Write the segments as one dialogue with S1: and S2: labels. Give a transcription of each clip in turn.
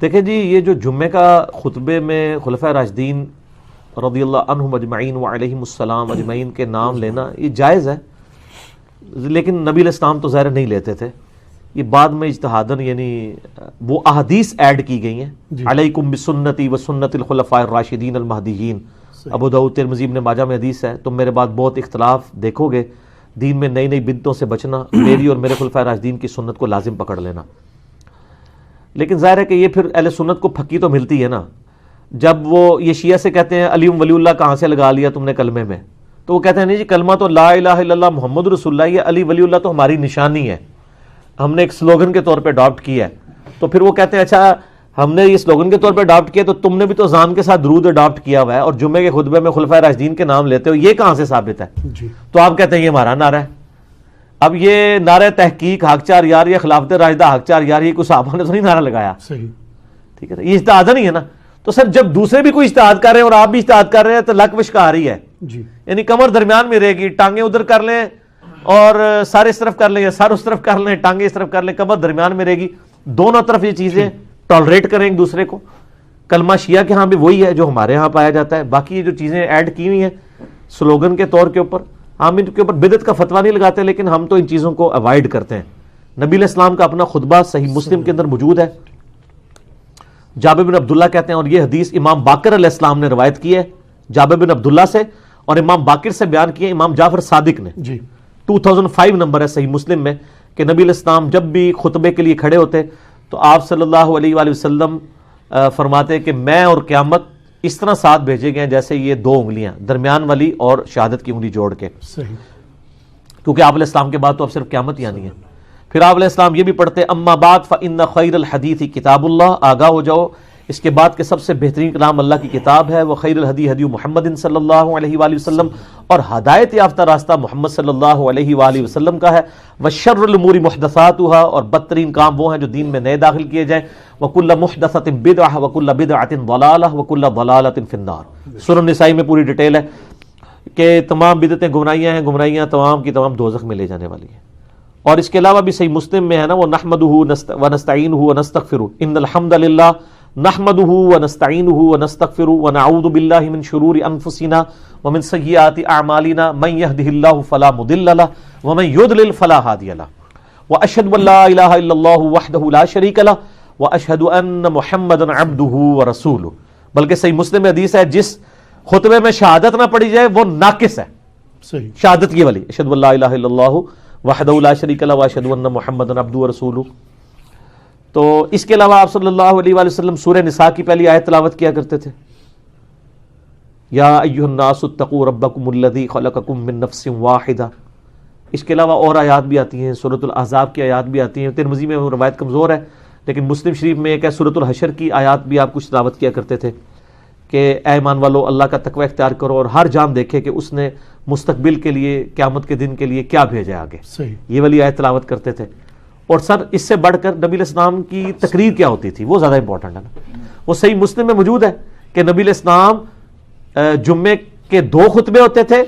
S1: دیکھیں جی، یہ جو جمعے کا خطبے میں خلفائے راشدین رضی اللہ عنہم اجمعین وعلیہم السلام اجمعین کے نام لینا یہ جائز ہے، لیکن نبی علیہ السلام تو ظاہر نہیں لیتے تھے، یہ بعد میں اجتہاداً یعنی وہ احادیث ایڈ کی گئی ہیں، علیکم بسنتی و سنت الخلفاء الراشدین المہدیین، ابو داؤد ترمذی ابن ماجہ میں حدیث ہے، تم میرے بعد بہت اختلاف دیکھو گے، دین میں نئی نئی بدعتوں سے بچنا، میری اور میرے خلفائے راشدین کی سنت کو لازم پکڑ لینا۔ لیکن ظاہر ہے کہ یہ پھر اہل سنت کو پھکی تو ملتی ہے نا، جب وہ یہ شیعہ سے کہتے ہیں علی ولی اللہ کہاں سے لگا لیا تم نے کلمے میں، تو وہ کہتے ہیں نہیں جی، کلمہ تو لا الہ الا اللہ محمد رسول اللہ، یہ علی ولی اللہ تو ہماری نشانی ہے، ہم نے ایک سلوگن کے طور پہ اڈاپٹ کیا ہے۔ تو پھر وہ کہتے ہیں اچھا ہم نے یہ سلوگن کے طور پہ اڈاپٹ کیا تو تم نے بھی تو اذان کے ساتھ درود اڈاپٹ کیا ہوا ہے، اور جمعے کے خطبے میں خلفائے راشدین کے نام لیتے ہو، یہ کہاں سے ثابت ہے؟ تو آپ کہتے ہیں یہ ہمارا نعرہ ہے۔ اب یہ نعرہ تحقیق حق چار یار یا خلافت راشدہ حق چار یار، یہ کوئی صحابہ نے تو نہیں نعرہ لگایا، ٹھیک ہے نا، یہ اجتہاد نہیں ہے نا۔ تو سر جب دوسرے بھی کوئی اجتہاد کر رہے ہیں اور آپ بھی اجتہاد کر رہے ہیں تو لک وشکا آ رہی ہے، یعنی کمر درمیان میں رہے گی، ٹانگیں ادھر کر لیں اور سر اس طرف کر لیں، یا سر اس طرف کر لیں، ٹانگیں اس طرف کر لیں، کمر درمیان میں رہے گی، دونوں طرف یہ چیزیں ٹالریٹ کریں ایک دوسرے کو۔ کلمہ شیعہ کے ہاں بھی وہی ہے جو ہمارے ہاں پایا جاتا ہے، باقی یہ جو چیزیں ایڈ کی ہوئی ہیں سلوگن کے طور کے اوپر، ہم ان کے اوپر بدعت کا فتویٰ نہیں لگاتے، لیکن ہم تو ان چیزوں کو اوائڈ کرتے ہیں۔ نبی علیہ السلام کا اپنا خطبہ صحیح مسلم کے اندر موجود ہے، جابر بن عبداللہ کہتے ہیں، اور یہ حدیث امام باقر علیہ السلام نے روایت کی ہے جابر بن عبداللہ سے، اور امام باقر سے بیان کی ہے امام جعفر صادق نے، 2005 نمبر ہے صحیح مسلم میں، کہ نبی علیہ السلام جب بھی خطبے کے لیے کھڑے ہوتے تو آپ صلی اللہ علیہ وآلہ وسلم فرماتے کہ میں اور قیامت اس طرح ساتھ بھیجے گئے ہیں جیسے یہ دو انگلیاں، درمیان والی اور شہادت کی انگلی جوڑ کے، کیونکہ آپ علیہ السلام کے بعد تو اب صرف قیامت ہی آنی ہے۔ پھر آپ علیہ السلام یہ بھی پڑھتے اما بعد فإن خیر الحدیث کتاب اللہ، آگاہ ہو جاؤ اس کے بعد کہ سب سے بہترین کلام اللہ کی کتاب ہے، وخیر الہدی ہدی محمد صلی اللہ علیہ وآلہ وسلم، اور ہدایت یافتہ راستہ محمد صلی اللہ علیہ وآلہ وسلم کا ہے، وشر الامور محدثاتها، اور بدترین کام وہ ہیں جو دین میں نئے داخل کیے جائیں، وکل محدثۃ بدعہ وکل بدعۃ ضلالہ وکل ضلالۃ فی النار۔ سورۃ النساء میں پوری ڈیٹیل ہے کہ تمام بدعتیں گمراہیاں ہیں، گمراہیاں تمام کی تمام دوزخ میں لے جانے والی ہیں۔ اور اس کے علاوہ بھی صحیح مسلم میں ہے نا، وہ نحمدہ ونستعینہ ونستغفرہ، ان الحمد للہ نحمدہ ونستعینہ ونستغفرہ ونعوذ باللہ من شرور انفسنا ومن سیئات اعمالنا من یہدہ اللہ فلا مضل لہ ومن یضلل فلا ہادی لہ واشہد ان لا الہ الا اللہ وحدہ لا شریک لہ واشہد ان محمدا عبدہ ورسولہ۔ بلکہ صحیح مسلم میں حدیث ہے جس خطبے میں شہادت نہ پڑھی جائے وہ ناقص ہے، شہادت یہ والی، اشہد ان لا الہ الا اللہ وحدہ لا شریک لہ واشہد ان محمدا عبدہ ورسولہ۔ تو اس کے علاوہ آپ صلی اللہ علیہ وآلہ وسلم سورہ نساء کی پہلی آیت تلاوت کیا کرتے تھے، یا ایھا الناس اتقوا ربکم الذی خلقکم من نفس واحدہ۔ اس کے علاوہ اور آیات بھی آتی ہیں، سورۃ الاحزاب کی آیات بھی آتی ہیں، ترمذی میں وہ روایت کمزور ہے لیکن مسلم شریف میں ایک ہے سورۃ الحشر کی آیات بھی آپ کچھ تلاوت کیا کرتے تھے کہ اے ایمان والو اللہ کا تقوی اختیار کرو اور ہر جان دیکھے کہ اس نے مستقبل کے لیے قیامت کے دن کے لیے کیا بھیجا آگے، یہ والی آیت تلاوت کرتے تھے۔ اور سر اس سے بڑھ کر نبی علیہ السلام کی تقریر کیا ہوتی تھی وہ زیادہ امپورٹنٹ ہے نا، وہ صحیح مسلم میں موجود ہے کہ نبی علیہ السلام جمعے کے 2 خطبے ہوتے تھے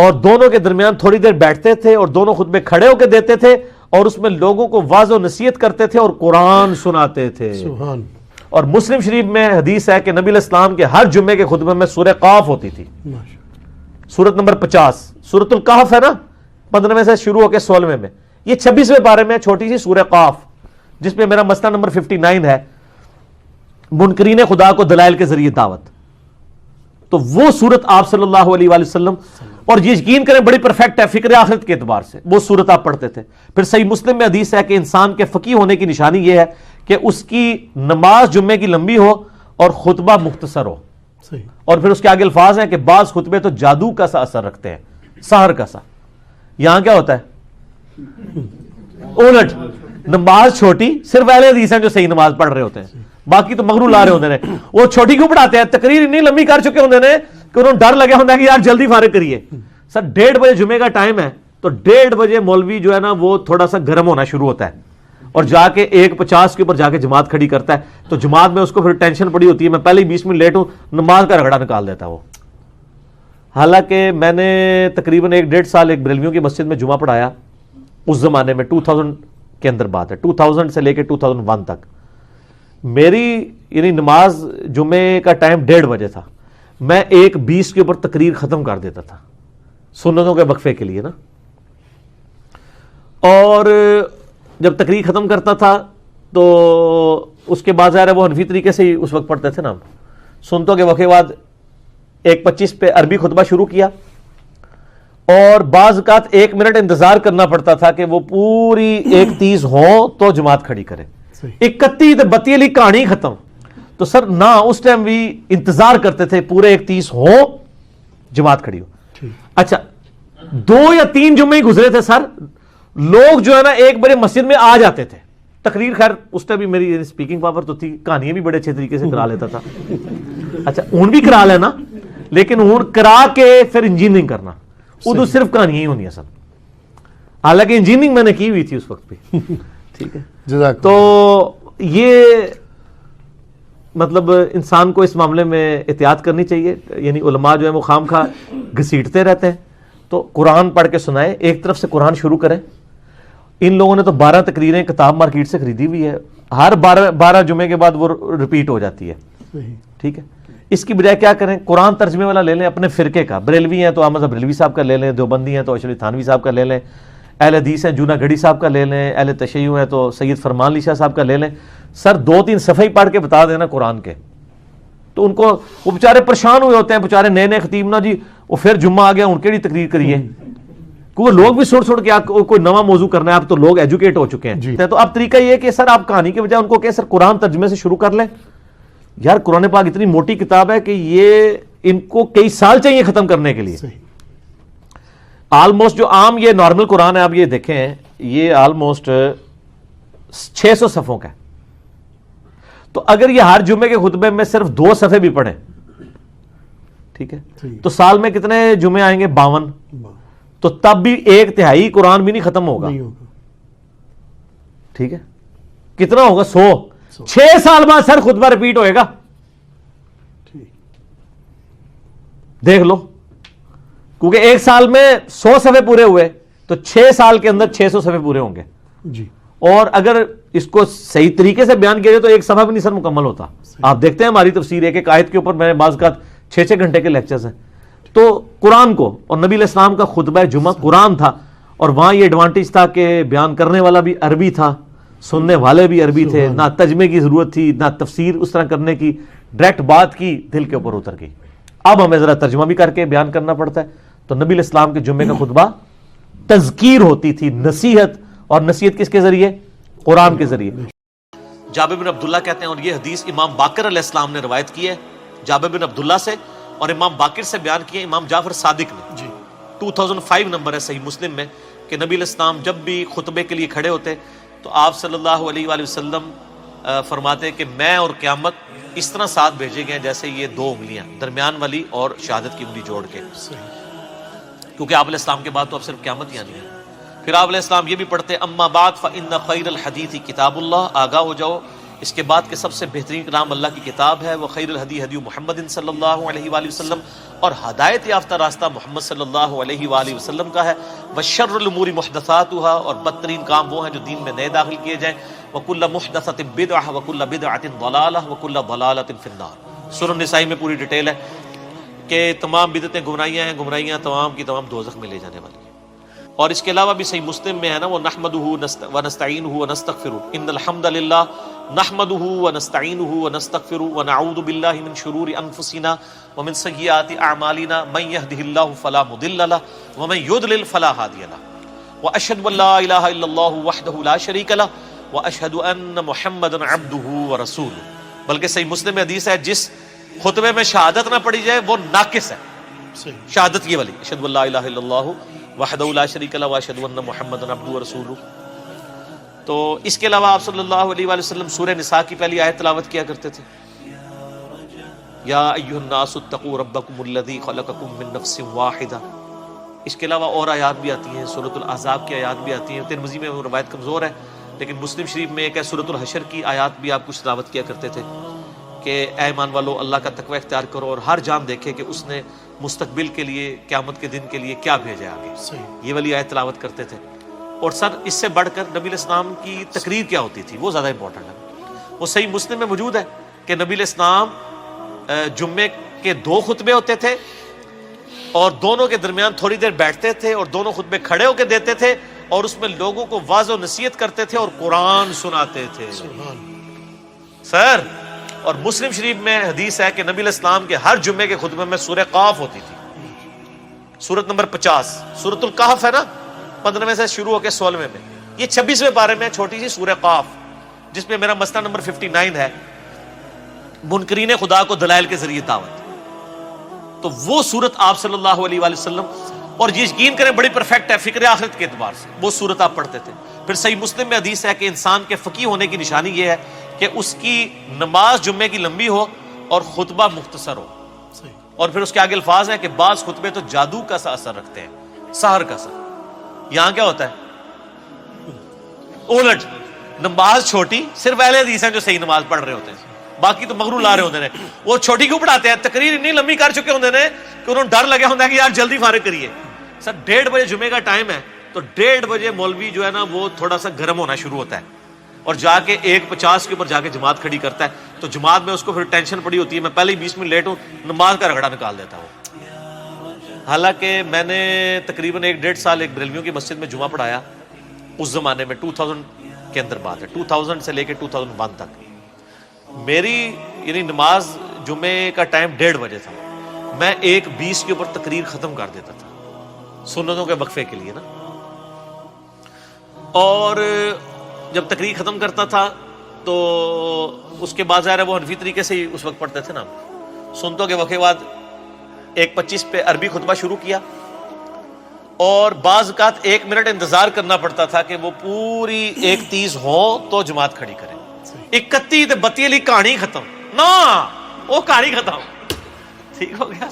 S1: اور دونوں کے درمیان تھوڑی دیر بیٹھتے تھے اور دونوں خطبے کھڑے ہو کے دیتے تھے اور اس میں لوگوں کو واعظ و نصیحت کرتے تھے اور قرآن سناتے تھے۔ اور مسلم شریف میں حدیث ہے کہ نبی علیہ السلام کے ہر جمعے کے خطبے میں سورہ قاف ہوتی تھی، سورت نمبر 50، سورۃ الکہف ہے نا، 15ویں سے شروع ہو کے 16ویں میں، یہ 26ویں پارے میں چھوٹی سی سورہ قاف جس میں میرا مسئلہ نمبر 59 ہے، منکرین خدا کو دلائل کے ذریعے دعوت۔ تو وہ سورت آپ صلی اللہ علیہ وآلہ وسلم، اور یہ یقین کریں بڑی پرفیکٹ ہے فکر آخرت کے اعتبار سے، وہ سورت آپ پڑھتے تھے۔ پھر صحیح مسلم میں حدیث ہے کہ انسان کے فقیہ ہونے کی نشانی یہ ہے کہ اس کی نماز جمعے کی لمبی ہو اور خطبہ مختصر ہو، اور پھر اس کے آگے الفاظ ہیں کہ بعض خطبے تو جادو کا سا اثر رکھتے ہیں، سحر کا سا۔ یہاں کیا ہوتا ہے الٹ، نماز چھوٹی، صرف اہل حدیث ہیں جو صحیح نماز پڑھ رہے ہوتے ہیں، باقی تو مغرور لا رہے ہوتے ہیں۔ وہ چھوٹی کیوں پڑھاتے ہیں؟ تقریر اتنی لمبی کر چکے ہوتے ہیں کہ انہوں ڈر لگا ہوتا ہے کہ یار جلدی فارغ کریے۔ سر 1:30 بجے جمعے کا ٹائم ہے تو 1:30 بجے مولوی جو ہے نا وہ تھوڑا سا گرم ہونا شروع ہوتا ہے اور جا کے 1:50 کے اوپر جا کے جماعت کھڑی کرتا ہے، تو جماعت میں اس کو پھر ٹینشن پڑی ہوتی ہے، میں پہلے ہی 20 منٹ لیٹ ہوں، نماز کا رگڑا نکال دیتا وہ۔ حالانکہ میں نے تقریباً 1.5 سال ایک بریلویوں کی مسجد میں جمعہ پڑھایا اس زمانے میں، 2000 کے اندر بات ہے، 2000 سے لے کے 2001 تک۔ میری یعنی نماز جمعے کا ٹائم 1:30 بجے تھا، میں 1:20 کے اوپر تقریر ختم کر دیتا تھا سنتوں کے وقفے کے لیے نا، اور جب تقریر ختم کرتا تھا تو اس کے بعد ظاہر ہے وہ حنفی طریقے سے ہی اس وقت پڑھتے تھے نا، سنتوں کے وقفے بعد 1:25 پہ عربی خطبہ شروع کیا، اور بعض اوقات 1 منٹ انتظار کرنا پڑتا تھا کہ وہ پوری 1:30 ہوں تو جماعت کھڑی کرے، 31 تے 32 والی کہانی ختم۔ تو سر نہ اس ٹائم بھی انتظار کرتے تھے پورے 1:30 ہوں جماعت کھڑی ہو۔ اچھا 2 یا 3 جمعے ہی گزرے تھے سر، لوگ جو ہے نا 1 بجے مسجد میں آ جاتے تھے، تقریر خیر اس ٹائم بھی میری اسپیکنگ پاور تو تھی، کہانیاں بھی بڑے اچھے طریقے سے کرا لیتا تھا، اچھا اون بھی کرا لینا، لیکن اون کرا کے پھر انجینئرنگ کرنا، ادھر صرف کہانیاں ہی ہونی سر، حالانکہ انجینئرنگ میں نے کی ہوئی تھی اس وقت پہ، ٹھیک ہے۔ تو یہ مطلب انسان کو اس معاملے میں احتیاط کرنی چاہیے، یعنی علماء جو ہے وہ خام خواہ گھسیٹتے رہتے ہیں، تو قرآن پڑھ کے سنائے، ایک طرف سے قرآن شروع کریں۔ ان لوگوں نے تو 12 تقریریں کتاب مارکیٹ سے خریدی ہوئی ہے، ہر 12 جمعے کے بعد وہ ریپیٹ ہو جاتی ہے، ٹھیک ہے۔ اس کی بجائے کیا کریں، قرآن ترجمے والا لے لیں اپنے فرقے کا، بریلوی ہیں تو احمد صاحب بریلوی صاحب کا لے لیں، دیوبندی ہیں تو اشرف تھانوی صاحب کا لے لیں، اہل حدیث ہیں جونا گڑھی صاحب کا لے لیں، اہل تشیع ہیں تو سید فرمان علی شاہ صاحب کا لے لیں۔ سر 2-3 صفحے پڑھ کے بتا دینا قرآن کے، تو ان کو وہ بیچارے پریشان ہوئے ہوتے ہیں، بیچارے نئے خطیب نا جی، وہ پھر جمعہ آ گیا ان کیڑی تقریر کریے، کیونکہ لوگ بھی سڑ کے کوئی نواں موضوع کرنا ہے، اب تو لوگ ایجوکیٹ ہو چکے ہیں، تو اب طریقہ یہ ہے کہ سر آپ کہانی کے بجائے ان کو کہ سر قرآن ترجمے سے شروع کر لیں۔ یار قرآن پاک اتنی موٹی کتاب ہے کہ یہ ان کو کئی سال چاہیے ختم کرنے کے لیے، آلموسٹ جو عام یہ نارمل قرآن ہے، آپ یہ دیکھیں یہ آلموسٹ 600 صفحوں کا ہے، تو اگر یہ ہر جمعے کے خطبے میں صرف 2 صفحے بھی پڑھیں، ٹھیک ہے، تو سال میں کتنے جمعے آئیں گے؟ 52، تو تب بھی 1/3 قرآن بھی نہیں ختم ہوگا، ٹھیک ہے، کتنا ہوگا؟ 100۔ 6 سال بعد سر خطبہ ریپیٹ ہوئے گا، دیکھ لو، کیونکہ 1 سال میں 100 صفحے پورے ہوئے تو 6 سال کے اندر 600 صفحے پورے ہوں گے جی۔ اور اگر اس کو صحیح طریقے سے بیان کیا جائے تو 1 صفحہ بھی نہیں سر مکمل ہوتا۔ آپ دیکھتے ہیں ہماری تفسیر ایک آیت کے اوپر میں نے بعض اوقات 6 گھنٹے کے لیکچرز ہیں، تو قرآن کو، اور نبی علیہ السلام کا خطبہ جمعہ قرآن تھا، اور وہاں یہ ایڈوانٹیج تھا کہ بیان کرنے والا بھی عربی تھا، سننے والے بھی عربی تھے، نہ ترجمے کی ضرورت تھی نہ تفسیر اس طرح کرنے کی، ڈائریکٹ بات کی دل کے اوپر اتر گئی۔ اب ہمیں ذرا ترجمہ بھی کر کے بیان کرنا پڑتا ہے، تو نبی علیہ السلام کے جمعے کا خطبہ تذکیر ہوتی تھی، نصیحت، اور نصیحت کس کے ذریعے؟ قرآن کے ذریعے۔ جابر بن عبداللہ کہتے ہیں، اور یہ حدیث امام باقر علیہ السلام نے روایت کی ہے جابر بن عبداللہ سے، اور امام باقر سے بیان کیے امام جعفر صادق نے جی۔ 2005 نمبر ہے صحیح مسلم میں کہ نبی علیہ السلام جب بھی خطبے کے لیے کھڑے ہوتے تو آپ صلی اللہ علیہ وآلہ وسلم فرماتے کہ میں اور قیامت اس طرح ساتھ بھیجے گئے جیسے یہ 2 انگلیاں درمیان والی اور شہادت کی انگلی جوڑ کے، کیونکہ آپ علیہ السلام کے بعد تو اب صرف قیامت ہی آنی ہے۔ پھر آپ علیہ السلام یہ بھی پڑھتے اما بعد فإن خیر الحدیث کتاب اللہ، آگاہ ہو جاؤ اس کے بعد کہ سب سے بہترین کلام اللہ کی کتاب ہے، وہ خیر الہدی ہدی محمد صلی اللہ علیہ وآلہ وسلم، اور ہدایت یافتہ راستہ محمد صلی اللہ علیہ وآلہ وسلم کا ہے، وشر الامور محدثاتها، اور بدترین کام وہ ہیں جو دین میں نئے داخل کیے جائیں، وکل محدثۃ بدعہ وکل بدعۃ ضلالہ وکل ضلالۃ فی النار۔ سورۃ النساء میں پوری ڈیٹیل ہے کہ تمام بدعتیں گمراہیاں ہیں، گمراہیاں تمام کی تمام دوزخ میں لے جانے والی ہیں۔ اور اس کے علاوہ بھی صحیح مسلم میں ہے نا، وہ نحمدہ ونستعینہ ونستغفرہ، ان الحمد للہ نحمدہ ونستعینہ ونستغفرہ ونعوذ باللہ من شرور انفسنا ومن سیئات اعمالنا، من یہدہ اللہ فلا مضل لہ ومن یضلل فلا ہادی لہ، واشہد ان لا الہ الا اللہ وحدہ لا شریک لہ واشہد ان محمدا عبدہ ورسولہ۔ بلکہ صحیح مسلم میں حدیث ہے جس خطبے میں شہادت نہ پڑھی جائے وہ ناقص ہے، شہادت یہ والی، اشہد ان لا الہ الا اللہ وحدہ لا شریک لہ واشہد ان محمدا عبدہ ورسولہ۔ تو اس کے علاوہ آپ صلی اللہ علیہ وآلہ وسلم سورہ نساء کی پہلی آیت تلاوت کیا کرتے تھے، یا ایھا الناس اتقوا ربکم الذی خلقکم من نفس واحدہ۔ اس کے علاوہ اور آیات بھی آتی ہیں، سورۃ الاحزاب کی آیات بھی آتی ہیں، ترمذی میں وہ روایت کمزور ہے، لیکن مسلم شریف میں ایک ہے سورۃ الحشر کی آیات بھی آپ کچھ تلاوت کیا کرتے تھے کہ اے ایمان والو اللہ کا تقوی اختیار کرو اور ہر جان دیکھے کہ اس نے مستقبل کے لیے، قیامت کے دن کے لیے کیا بھیجا آگے، یہ والی آیت تلاوت کرتے تھے۔ اور سر اس سے بڑھ کر نبی علیہ السلام کی تقریر کیا ہوتی تھی وہ زیادہ امپورٹنٹ ہے۔ وہ صحیح مسلم میں موجود ہے کہ نبی علیہ السلام جمعے کے 2 خطبے ہوتے تھے اور دونوں کے درمیان تھوڑی دیر بیٹھتے تھے اور دونوں خطبے کھڑے ہو کے دیتے تھے اور اس میں لوگوں کو واعظ و نصیحت کرتے تھے اور قرآن سناتے تھے سر. اور مسلم شریف میں حدیث ہے کہ نبی علیہ السلام کے ہر جمعے کے خطبے میں سورہ قاف ہوتی تھی, سورت نمبر 50, سورت القحف ہے نا, 15ویں سے شروع ہو کے 16ویں میں, یہ 26ویں پارے میں چھوٹی سی سورہ قاف جس میں میرا مسئلہ نمبر 59 ہے, منکرین خدا کو دلائل کے ذریعے دعوت. تو وہ سورت آپ صلی اللہ علیہ وآلہ وسلم, اور یہ یقین کریں بڑی پرفیکٹ ہے فکر آخرت کے اعتبار سے, وہ سورت آپ پڑھتے تھے. پھر صحیح مسلم میں حدیث ہے کہ انسان کے فقیہ ہونے کی نشانی یہ ہے کہ اس کی نماز جمعے کی لمبی ہو اور خطبہ مختصر ہو. اور پھر اس کے آگے الفاظ ہیں کہ بعض خطبے تو جادو کا سا اثر رکھتے ہیں, سحر کا سا. یہاں کیا ہوتا ہے الٹ, نماز چھوٹی, صرف اہل حدیث ہیں جو صحیح نماز پڑھ رہے ہوتے ہیں, باقی تو مغرور لا رہے ہوتے ہیں. وہ چھوٹی کیوں پڑھاتے ہیں؟ تقریر اتنی لمبی کر چکے ہوتے ہیں کہ انہوں نے ڈر لگا ہوتا ہے کہ یار جلدی فارغ کریے. سر 1:30 بجے جمعے کا ٹائم ہے, تو 1:30 بجے مولوی جو ہے نا وہ تھوڑا سا گرم ہونا شروع ہوتا ہے اور جا کے 1:50 کے اوپر جا کے جماعت کھڑی کرتا ہے. تو جماعت میں اس کو پھر ٹینشن پڑی ہوتی ہے, میں پہلے ہی 20 منٹ لیٹ ہوں, نماز کا رگڑا نکال دیتا ہوں. حالانکہ میں نے تقریباً 1.5 سال ایک بریلویوں کی مسجد میں جمعہ پڑھایا اس زمانے میں, 2000 کے اندر بات ہے, 2000 سے لے کے 2001 تک. میری یعنی نماز جمعے کا ٹائم 1:30 بجے تھا, میں 1:20 کے اوپر تقریر ختم کر دیتا تھا سنتوں کے وقفے کے لیے نا. اور جب تقریر ختم کرتا تھا تو اس کے بعد ظاہر ہے وہ حنفی طریقے سے ہی اس وقت پڑھتے تھے نا, سنتوں کے وقفے بعد 1:25 پہ عربی خطبہ شروع کیا, اور بعض اوقات 1 منٹ انتظار کرنا پڑتا تھا کہ وہ پوری 1:30 ہوں تو جماعت کھڑی کریں. 31 تے 32 والی کہانی ختم نا, وہ کہانی ختم. ٹھیک ہو گیا.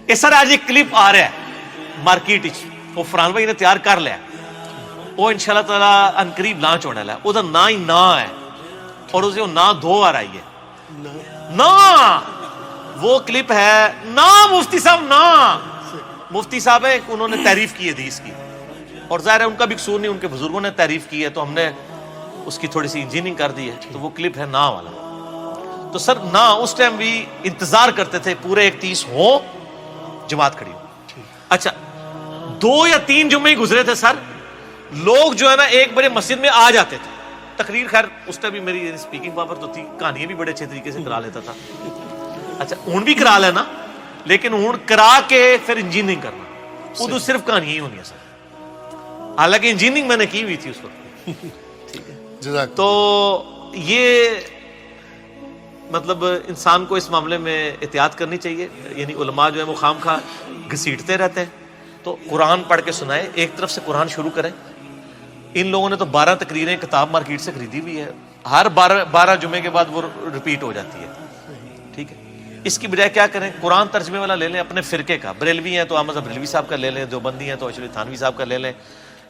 S1: اس طرح آج ایک کلپ آ رہا ہے مارکیٹ, وہ فرحان بھائی نے تیار کر لیا, وہ انشاءاللہ تعالیٰ ان قریب لانچ ہونے والا ہے. وہ نا ہی نا ہے اور اسے وہ نا 2 بار آئی ہے نا. وہ کلپ ہے نا مفتی صاحب, نا مفتی صاحب ہے, انہوں نے تعریف کی حدیث کی, اور ظاہر ہے ان کا بھی قصور نہیں, ان کے بزرگوں نے تعریف کی ہے تو ہم نے اس کی تھوڑی سی انجینئرنگ کر دی ہے. تو وہ کلپ ہے نا والا. تو سر نا اس ٹائم بھی انتظار کرتے تھے پورے 1:30 ہو جماعت کھڑی ہو. اچھا 2 یا 3 جمعے ہی گزرے تھے سر, لوگ جو ہے نا 1 بجے مسجد میں آ جاتے تھے. تقریر خیر اس ٹائم بھی میری اسپیکنگ پاور تو تھی, کہانیاں بھی بڑے اچھے طریقے سے کرا لیتا تھا. اچھا اون بھی کرا لینا, لیکن اون کرا کے پھر انجینئرنگ کرنا, اردو صرف کہانیاں ہی ہونی ہے سر, حالانکہ انجینئرنگ میں نے کی ہوئی تھی اس وقت. ٹھیک ہے, تو یہ مطلب انسان کو اس معاملے میں احتیاط کرنی چاہیے. یعنی علماء جو ہے وہ خام خواہ گھسیٹتے رہتے ہیں, تو قرآن پڑھ کے سنائے, ایک طرف سے قرآن شروع کریں. ان لوگوں نے تو 12 تقریریں کتاب مارکیٹ سے خریدی ہوئی ہے, ہر 12 جمعے کے بعد وہ ریپیٹ ہو جاتی ہے. ٹھیک ہے, اس کی بجائے کیا کریں, قرآن ترجمے والا لے لیں اپنے فرقے کا. بریلوی ہیں تو احمد بریلوی صاحب کا لے لیں, دیوبندی ہیں تو اشرف تھانوی صاحب کا لے لیں,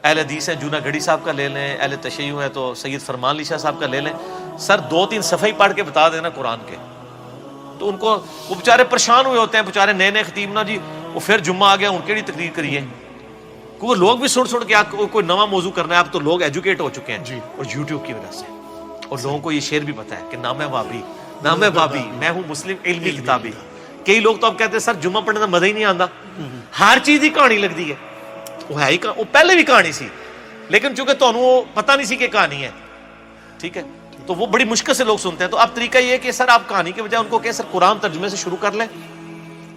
S1: اہل حدیث ہیں جونا گڑھی صاحب کا لے لیں, اہل تشیع ہیں تو سید فرمان علی شاہ صاحب کا لے لیں. سر 2-3 صفحے پڑھ کے بتا دینا قرآن کے, تو ان کو وہ بیچارے پریشان ہوئے ہوتے ہیں, بیچارے نئے خطیب نا جی, وہ پھر جمعہ آ گیا ان کی تقریر کریے. کیونکہ لوگ بھی سن کے کوئی نواں موضوع کرنا ہے. اب تو لوگ ایجوکیٹ ہو چکے ہیں جی, اور یوٹیوب کی وجہ سے, اور لوگوں کو یہ شعر بھی پتا ہے کہ نام ہے وابی, نام ہے بابی, میں ہوں مسلم علمی کتابی. کئی لوگ تو اب کہتے ہیں سر جمعہ پڑھنے کا مزہ ہی نہیں آتا, ہر چیز ہی کہانی لگتی ہے. وہ ہے ہی وہ پہلے بھی کہانی سی, لیکن چونکہ تمہیں وہ پتہ نہیں سی کہ کہانی ہے. ٹھیک ہے, تو وہ بڑی مشکل سے لوگ سنتے ہیں. تو اب طریقہ یہ ہے کہ سر آپ کہانی کے بجائے ان کو کہ سر قرآن ترجمے سے شروع کر لیں.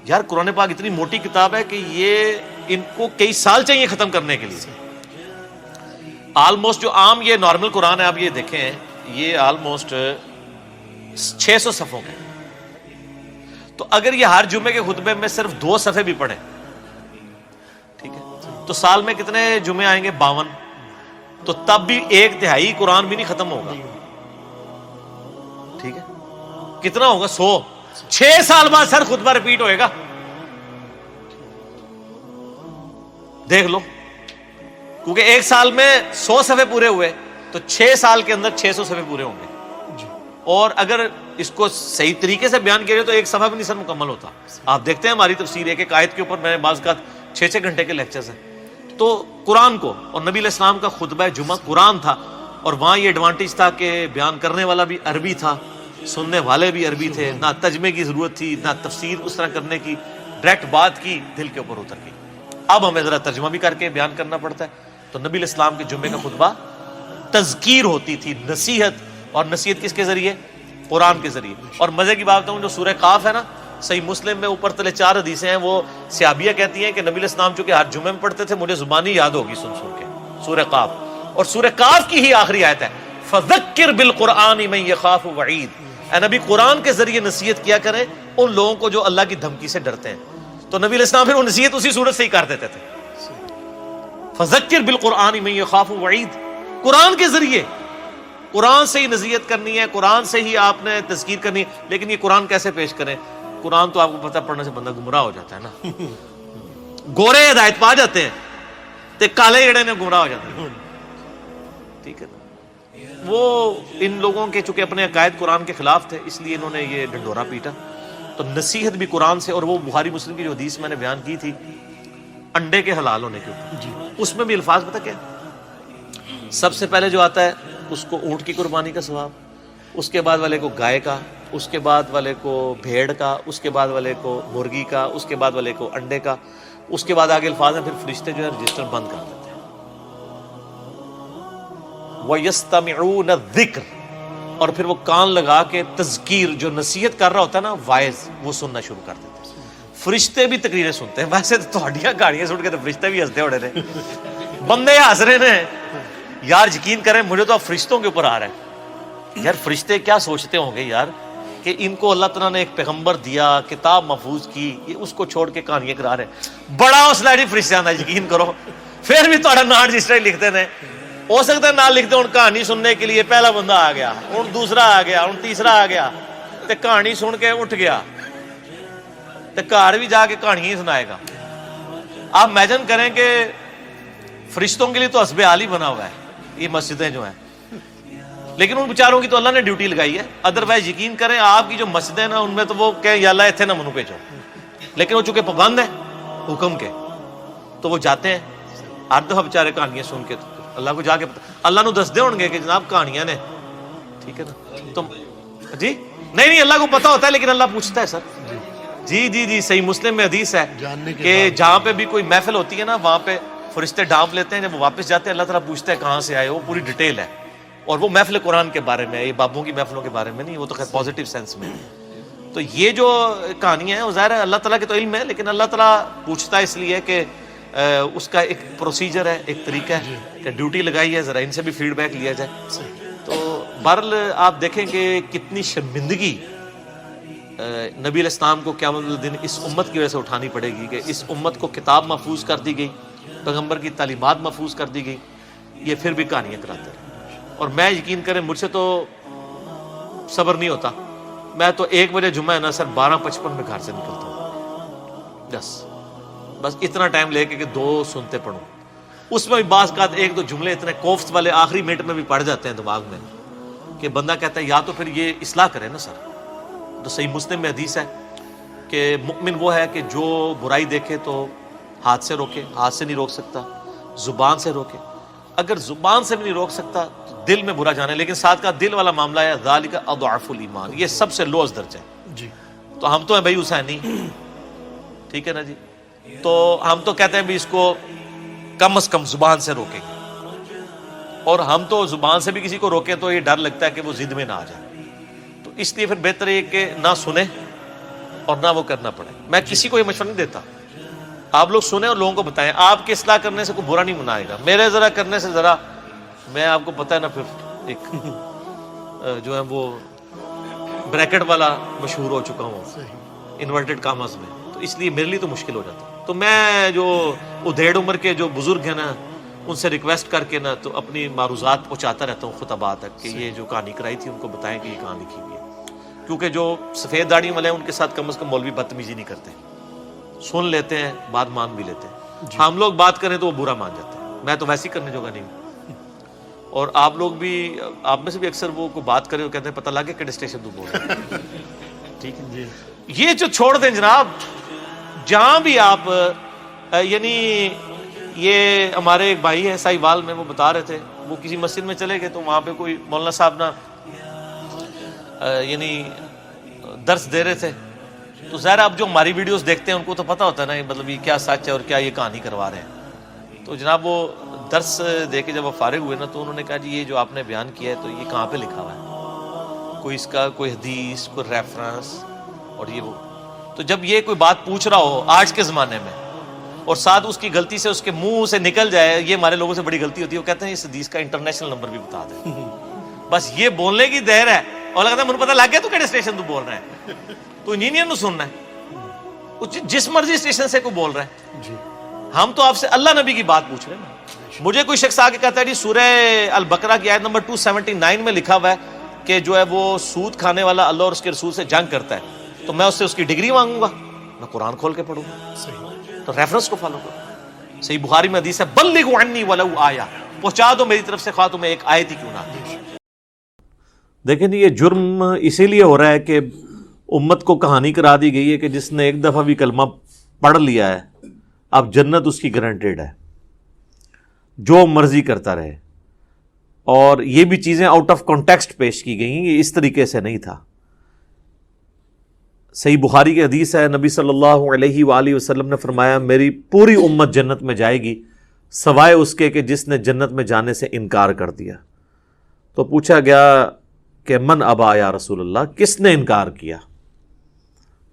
S1: یار قرآن پاک اتنی موٹی کتاب ہے کہ یہ ان کو کئی سال چاہیے ختم کرنے کے لیے. آلموسٹ جو عام یہ نارمل قرآن ہے, آپ یہ دیکھیں, یہ آلموسٹ 600 صفحوں کے. تو اگر یہ ہر جمعے کے خطبے میں صرف 2 صفحے بھی پڑھیں, ٹھیک ہے, تو سال میں کتنے جمعے آئیں گے؟ 52. تو تب بھی 1/3 قرآن بھی نہیں ختم ہوگا. ٹھیک ہے, کتنا ہوگا؟ 100. 6 سال بعد سر خطبہ ریپیٹ ہوئے گا. دیکھ لو, کیونکہ 1 سال میں 100 صفحے پورے ہوئے, تو 6 سال کے اندر 600 صفحے پورے ہوں گے. اور اگر اس کو صحیح طریقے سے بیان کیا جائے تو 1 صفحہ بھی نہیں سر مکمل ہوتا. آپ دیکھتے ہیں ہماری تفسیر ایک آیت کے اوپر میں بعض اوقات 6 گھنٹے کے لیکچرز ہیں. تو قرآن کو, اور نبی علیہ السلام کا خطبہ جمعہ قرآن تھا, اور وہاں یہ ایڈوانٹیج تھا کہ بیان کرنے والا بھی عربی تھا، سننے والے بھی عربی تھے، نہ ترجمے کی ضرورت تھی نہ تفسیر اس طرح کرنے کی، ڈائریکٹ بات کی دل کے اوپر اتر گئی۔ اب ہمیں ذرا ترجمہ بھی کر کے بیان کرنا پڑتا ہے۔ تو نبی علیہ السلام کے جمعے کا خطبہ تذکیر ہوتی تھی، نصیحت، اور نصیحت کس کے ذریعے؟ قرآن کے ذریعے۔ اور مزے کی بات ہوں، جو سورہ قاف ہے نا، صحیح مسلم میں اوپر تلے 4 حدیثیں ہیں، وہ صحابیہ کہتی ہیں کہ نبی علیہ السلام چونکہ ہر جمعے میں پڑھتے تھے، مجھے زبانی یاد ہوگی سن کے سورہ قاف، اور سورہ قاف کی ہی آخری آیت ہے فذکر بالقرآن من یخاف وعید، اے نبی قرآن کے ذریعے نصیحت کیا کریں ان لوگوں کو جو اللہ کی دھمکی سے ڈرتے ہیں۔ تو نبی علیہ السلام پھر وہ نصیحت اسی صورت سے ہی کر دیتے تھے، فذکر بالقرآن من یخاف وعید، قرآن کے ذریعے، قرآن سے ہی نصیحت کرنی ہے، قرآن سے ہی آپ نے تذکیر کرنی ہے۔ لیکن یہ قرآن کیسے پیش کریں؟ قرآن تو آپ کو پتہ پڑھنے سے بندہ گمراہ ہو جاتا ہے نا، گورے ہدایت پا جاتے ہیں تے کالے جڑے نے گمراہ ہو جاتے ہیں، ٹھیک ہے نا۔ وہ ان لوگوں کے چونکہ اپنے عقائد قرآن کے خلاف تھے، اس لیے انہوں نے یہ ڈنڈورا پیٹا۔ تو نصیحت بھی قرآن سے، اور وہ بخاری مسلم کی جو حدیث میں نے بیان کی تھی انڈے کے حلال ہونے کے اوپر، اس میں بھی الفاظ پتہ کیا؟ سب سے پہلے جو آتا ہے اس کو اونٹ کی قربانی کا ثواب، اس کے بعد والے کو گائے کا، اس کے بعد والے کو بھیڑ کا، اس کے بعد والے کو مرغی کا، اس کے بعد والے کو انڈے کا، اس کے بعد آگے الفاظ ہیں، پھر فرشتے جو ہے رجسٹر بند کر دیتے ہیں۔ وَيَسْتَمِعُونَ الذِّكْرَ، اور پھر وہ کان لگا کے تذکیر، جو نصیحت کر رہا ہوتا ہے نا وائز، وہ سننا شروع کر دیتے ہیں۔ فرشتے بھی تقریریں سنتے ہیں، ویسے تو تہاڈیاں گاڑیاں سن کے تو فرشتے بھی ہنستے ہوڑے نے، بندے ہنس رہے نے یار، یقین کریں مجھے تو اب فرشتوں کے اوپر آ رہا ہے یار، فرشتے کیا سوچتے ہوں گے یار کہ ان کو اللہ تعالیٰ نے ایک پیغمبر دیا، کتاب محفوظ کی، یہ اس کو چھوڑ کے کہانیاں کرا رہے ہیں۔ بڑا حوصلہ جی فرشتیاں دا، یقین کرو، پھر بھی تھوڑا نام رجسٹر لکھتے ہیں، ہو سکتا ہے نام لکھتے ہوں کہانی سننے کے لیے پہلا بندہ آ گیا، ہوں دوسرا آ گیا، ہوں تیسرا آ گیا، تے کہانی سن کے اٹھ گیا، تے گھر بھی جا کے کہانیاں ہی سنائے گا۔ آپ امیجن کریں کہ فرشتوں کے لیے تو حسب حال ہی بنا ہوا ہے یہ مسجدیں جو ہیں، لیکن ان بیچاروں کی تو اللہ نے ڈیوٹی لگائی ہے۔ ادروائز یقین کریں آپ کی جو مسجدیں نا ان میں تو وہ کہیں یا اللہ اتنے نہ منو بھیجو، لیکن وہ چونکہ پابند ہیں حکم کے تو وہ جاتے ہیں ہر دفعہ بیچارے کہانیاں سن کے، اللہ کو جا کے اللہ نو دستے ہوں گے کہ جناب کہانیاں نے، ٹھیک ہے نا، تم جی نہیں اللہ کو پتا ہوتا ہے، لیکن اللہ پوچھتا ہے سر، جی جی جی صحیح مسلم میں حدیث ہے کہ جہاں پہ بھی کوئی محفل ہوتی ہے نا وہاں پہ فرشتے ڈانپ لیتے ہیں، جب وہ واپس جاتے ہیں اللہ تعالیٰ پوچھتا ہے کہاں سے آئے، وہ پوری ڈیٹیل ہے، اور وہ محفل قرآن کے بارے میں ہے، یہ بابوں کی محفلوں کے بارے میں نہیں، وہ تو خیر پازیٹیو سینس میں ہے۔ تو یہ جو کہانیاں ہیں وہ ظاہر ہے اللہ تعالیٰ کے تو علم ہے، لیکن اللہ تعالیٰ پوچھتا ہے اس لیے کہ اس کا ایک پروسیجر ہے، ایک طریقہ ہے کہ ڈیوٹی لگائی ہے، ذرا ان سے بھی فیڈ بیک لیا جائے۔ تو بہرحال آپ دیکھیں کہ کتنی شرمندگی نبی علیہ السلام کو قیامت الدین اس امت کی وجہ سے اٹھانی پڑے گی کہ اس امت کو کتاب محفوظ کر دی گئی، پیغمبر کی تعلیمات محفوظ کر دی گئی، یہ پھر بھی کہانیاں کراتے ہیں۔ اور میں یقین کریں مجھ سے تو صبر نہیں ہوتا، میں تو 1 بجے جمعہ ہے نا سر 12:55 میں گھر سے نکلتا ہوں، بس اتنا ٹائم لے کے کہ 2 سنتے پڑھوں، اس میں بھی بعض کا 1-2 جملے اتنے کوفت والے آخری منٹ میں بھی پڑھ جاتے ہیں دماغ میں کہ بندہ کہتا ہے یا تو پھر یہ اصلاح کرے نا سر۔ تو صحیح مسلم میں حدیث ہے کہ مؤمن وہ ہے کہ جو برائی دیکھے تو ہاتھ سے روکے، ہاتھ سے نہیں روک سکتا، زبان سے روکے، اگر زبان سے بھی نہیں روک سکتا تو دل میں برا جانا ہے، لیکن ساتھ کا دل والا معاملہ ہے ذالک اضعف الایمان، یہ سب سے لوز درجہ ہے جی۔ تو ہم تو ہیں بھائی حسینی، ٹھیک ہے نا جی، تو ہم تو کہتے ہیں بھی اس کو کم از کم زبان سے روکیں گے، اور ہم تو زبان سے بھی کسی کو روکیں تو یہ ڈر لگتا ہے کہ وہ ضد میں نہ آ جائے، تو اس لیے پھر بہتر ہے کہ نہ سنیں اور نہ وہ کرنا پڑے۔ میں کسی کو یہ مشورہ نہیں دیتا، آپ لوگ سنیں اور لوگوں کو بتائیں، آپ کی اصلاح کرنے سے کوئی برا نہیں منائے گا، میرے ذرا کرنے سے ذرا، میں آپ کو پتہ ہے نا پھر ایک جو ہے وہ بریکٹ والا مشہور ہو چکا ہوں انورٹڈ کاماز میں، تو اس لیے میرے لیے تو مشکل ہو جاتا ہے۔ تو میں جو ادھیڑ عمر کے جو بزرگ ہیں نا ان سے ریکویسٹ کر کے نا تو اپنی معروضات پہنچاتا رہتا ہوں خطبات تک کہ یہ جو کہانی کرائی تھی ان کو بتائیں کہ یہ کہاں لکھی ہوئی ہے، کیونکہ جو سفید داڑھی والے ہیں ان کے ساتھ کم از کم مولوی بدتمیزی نہیں کرتے، سن لیتے ہیں بات مان بھی لیتے ہیں، ہم لوگ بات کریں تو وہ برا مان جاتے ہیں، میں تو ویسے ہی کرنے جوگا نہیں ہوں۔ اور آپ لوگ بھی، آپ میں سے بھی اکثر وہ کو بات کرے وہ کہتے ہیں پتہ لگے کہڑے اسٹیشن تو بول رہے ہیں، ٹھیک ہے جی، یہ جو چھوڑ دیں جناب، جہاں بھی آپ یعنی یہ ہمارے ایک بھائی ہیں ساہیوال میں، وہ بتا رہے تھے وہ کسی مسجد میں چلے گئے تو وہاں پہ کوئی مولانا صاحب نا یعنی درس دے رہے تھے، تو ظاہر اب جو ہماری ویڈیوز دیکھتے ہیں ان کو تو پتہ ہوتا ہے نا مطلب یہ کیا سچ ہے اور کیا یہ کہانی کروا رہے ہیں. تو جناب وہ درس دے کے جب وہ فارغ ہوئے نا تو انہوں نے کہا جی یہ جو آپ نے بیان کیا ہے تو یہ کہاں پہ لکھا ہوا ہے، کوئی اس کا کوئی حدیث، کوئی ریفرنس اور یہ وہ. تو جب یہ کوئی بات پوچھ رہا ہو آج کے زمانے میں اور ساتھ اس کی غلطی سے اس کے منہ سے نکل جائے، یہ ہمارے لوگوں سے بڑی غلطی ہوتی ہے، وہ کہتے ہیں اس حدیث کا انٹرنیشنل نمبر بھی بتا دیں. بس یہ بولنے کی دیر ہے اور لگتا ہے مجھے پتہ لگ گیا تو کہڑے اسٹیشن تو بول رہے ہیں، تو انجینئر نو سننا ہے، جس مرضی اسٹیشن سے کوئی بول رہا ہے. ہم تو آپ سے اللہ نبی کی بات پوچھ رہے ہیں. مجھے کوئی شخص آ کے کہتا ہے جی سورہ البقرہ کی آیت نمبر 279 میں لکھا ہوا ہے کہ جو ہے وہ سود کھانے والا اللہ اور اس کے رسول سے جنگ کرتا ہے، تو میں اس سے اس کی ڈگری مانگوں گا؟ میں قرآن کھول کے پڑھوں گا، تو ریفرنس کو فالو کرو. صحیح بخاری میں حدیث ہے بلغوا عنی ولو آیہ، پہنچا دو میری طرف سے خواہ تمہیں ایک آیت ہی کیوں نہ آتی. دیکھیں یہ جرم اسی لیے ہو رہا ہے کہ امت کو کہانی کرا دی گئی ہے کہ جس نے ایک دفعہ بھی کلمہ پڑھ لیا ہے اب جنت اس کی گارنٹیڈ ہے، جو مرضی کرتا رہے. اور یہ بھی چیزیں آؤٹ آف کانٹیکسٹ پیش کی گئی ہیں، یہ اس طریقے سے نہیں تھا. صحیح بخاری کی حدیث ہے، نبی صلی اللہ علیہ وآلہ وسلم نے فرمایا میری پوری امت جنت میں جائے گی سوائے اس کے کہ جس نے جنت میں جانے سے انکار کر دیا. تو پوچھا گیا کہ من ابا یا رسول اللہ، کس نے انکار کیا؟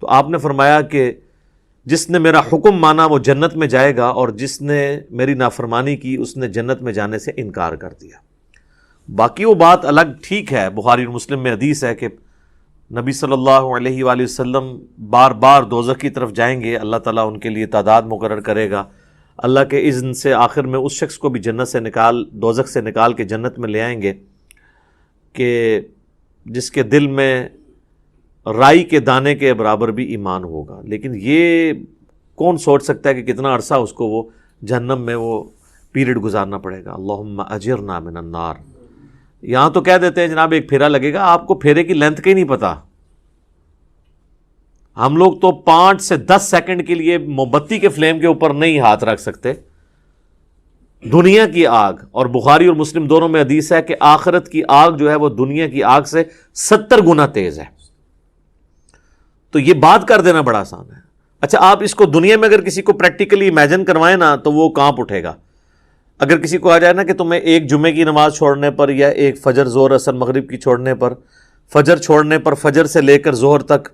S1: تو آپ نے فرمایا کہ جس نے میرا حکم مانا وہ جنت میں جائے گا اور جس نے میری نافرمانی کی اس نے جنت میں جانے سے انکار کر دیا. باقی وہ بات الگ ٹھیک ہے، بخاری اور مسلم میں حدیث ہے کہ نبی صلی اللہ علیہ وآلہ وسلم بار بار دوزخ کی طرف جائیں گے، اللہ تعالیٰ ان کے لیے تعداد مقرر کرے گا، اللہ کے اذن سے آخر میں اس شخص کو بھی جنت سے دوزخ سے نکال کے جنت میں لے آئیں گے کہ جس کے دل میں رائی کے دانے کے برابر بھی ایمان ہوگا. لیکن یہ کون سوچ سکتا ہے کہ کتنا عرصہ اس کو وہ جہنم میں وہ پیریڈ گزارنا پڑے گا. اللہم اجرنا من النار. یہاں تو کہہ دیتے ہیں جناب ایک پھیرا لگے گا، آپ کو پھیرے کی لینتھ کا ہی نہیں پتا. ہم لوگ تو 5 سے 10 سیکنڈ کے لیے موم بتی کے فلیم کے اوپر نہیں ہاتھ رکھ سکتے. دنیا کی آگ، اور بخاری اور مسلم دونوں میں حدیث ہے کہ آخرت کی آگ جو ہے وہ دنیا کی آگ سے 70 گنا تیز ہے. تو یہ بات کر دینا بڑا آسان ہے. اچھا آپ اس کو دنیا میں اگر کسی کو پریکٹیکلی امیجن کروائیں نا تو وہ کانپ اٹھے گا. اگر کسی کو آ جائے نا کہ تمہیں ایک جمعے کی نماز چھوڑنے پر یا ایک فجر زہر اثر مغرب کی چھوڑنے پر، فجر چھوڑنے پر فجر سے لے کر زہر تک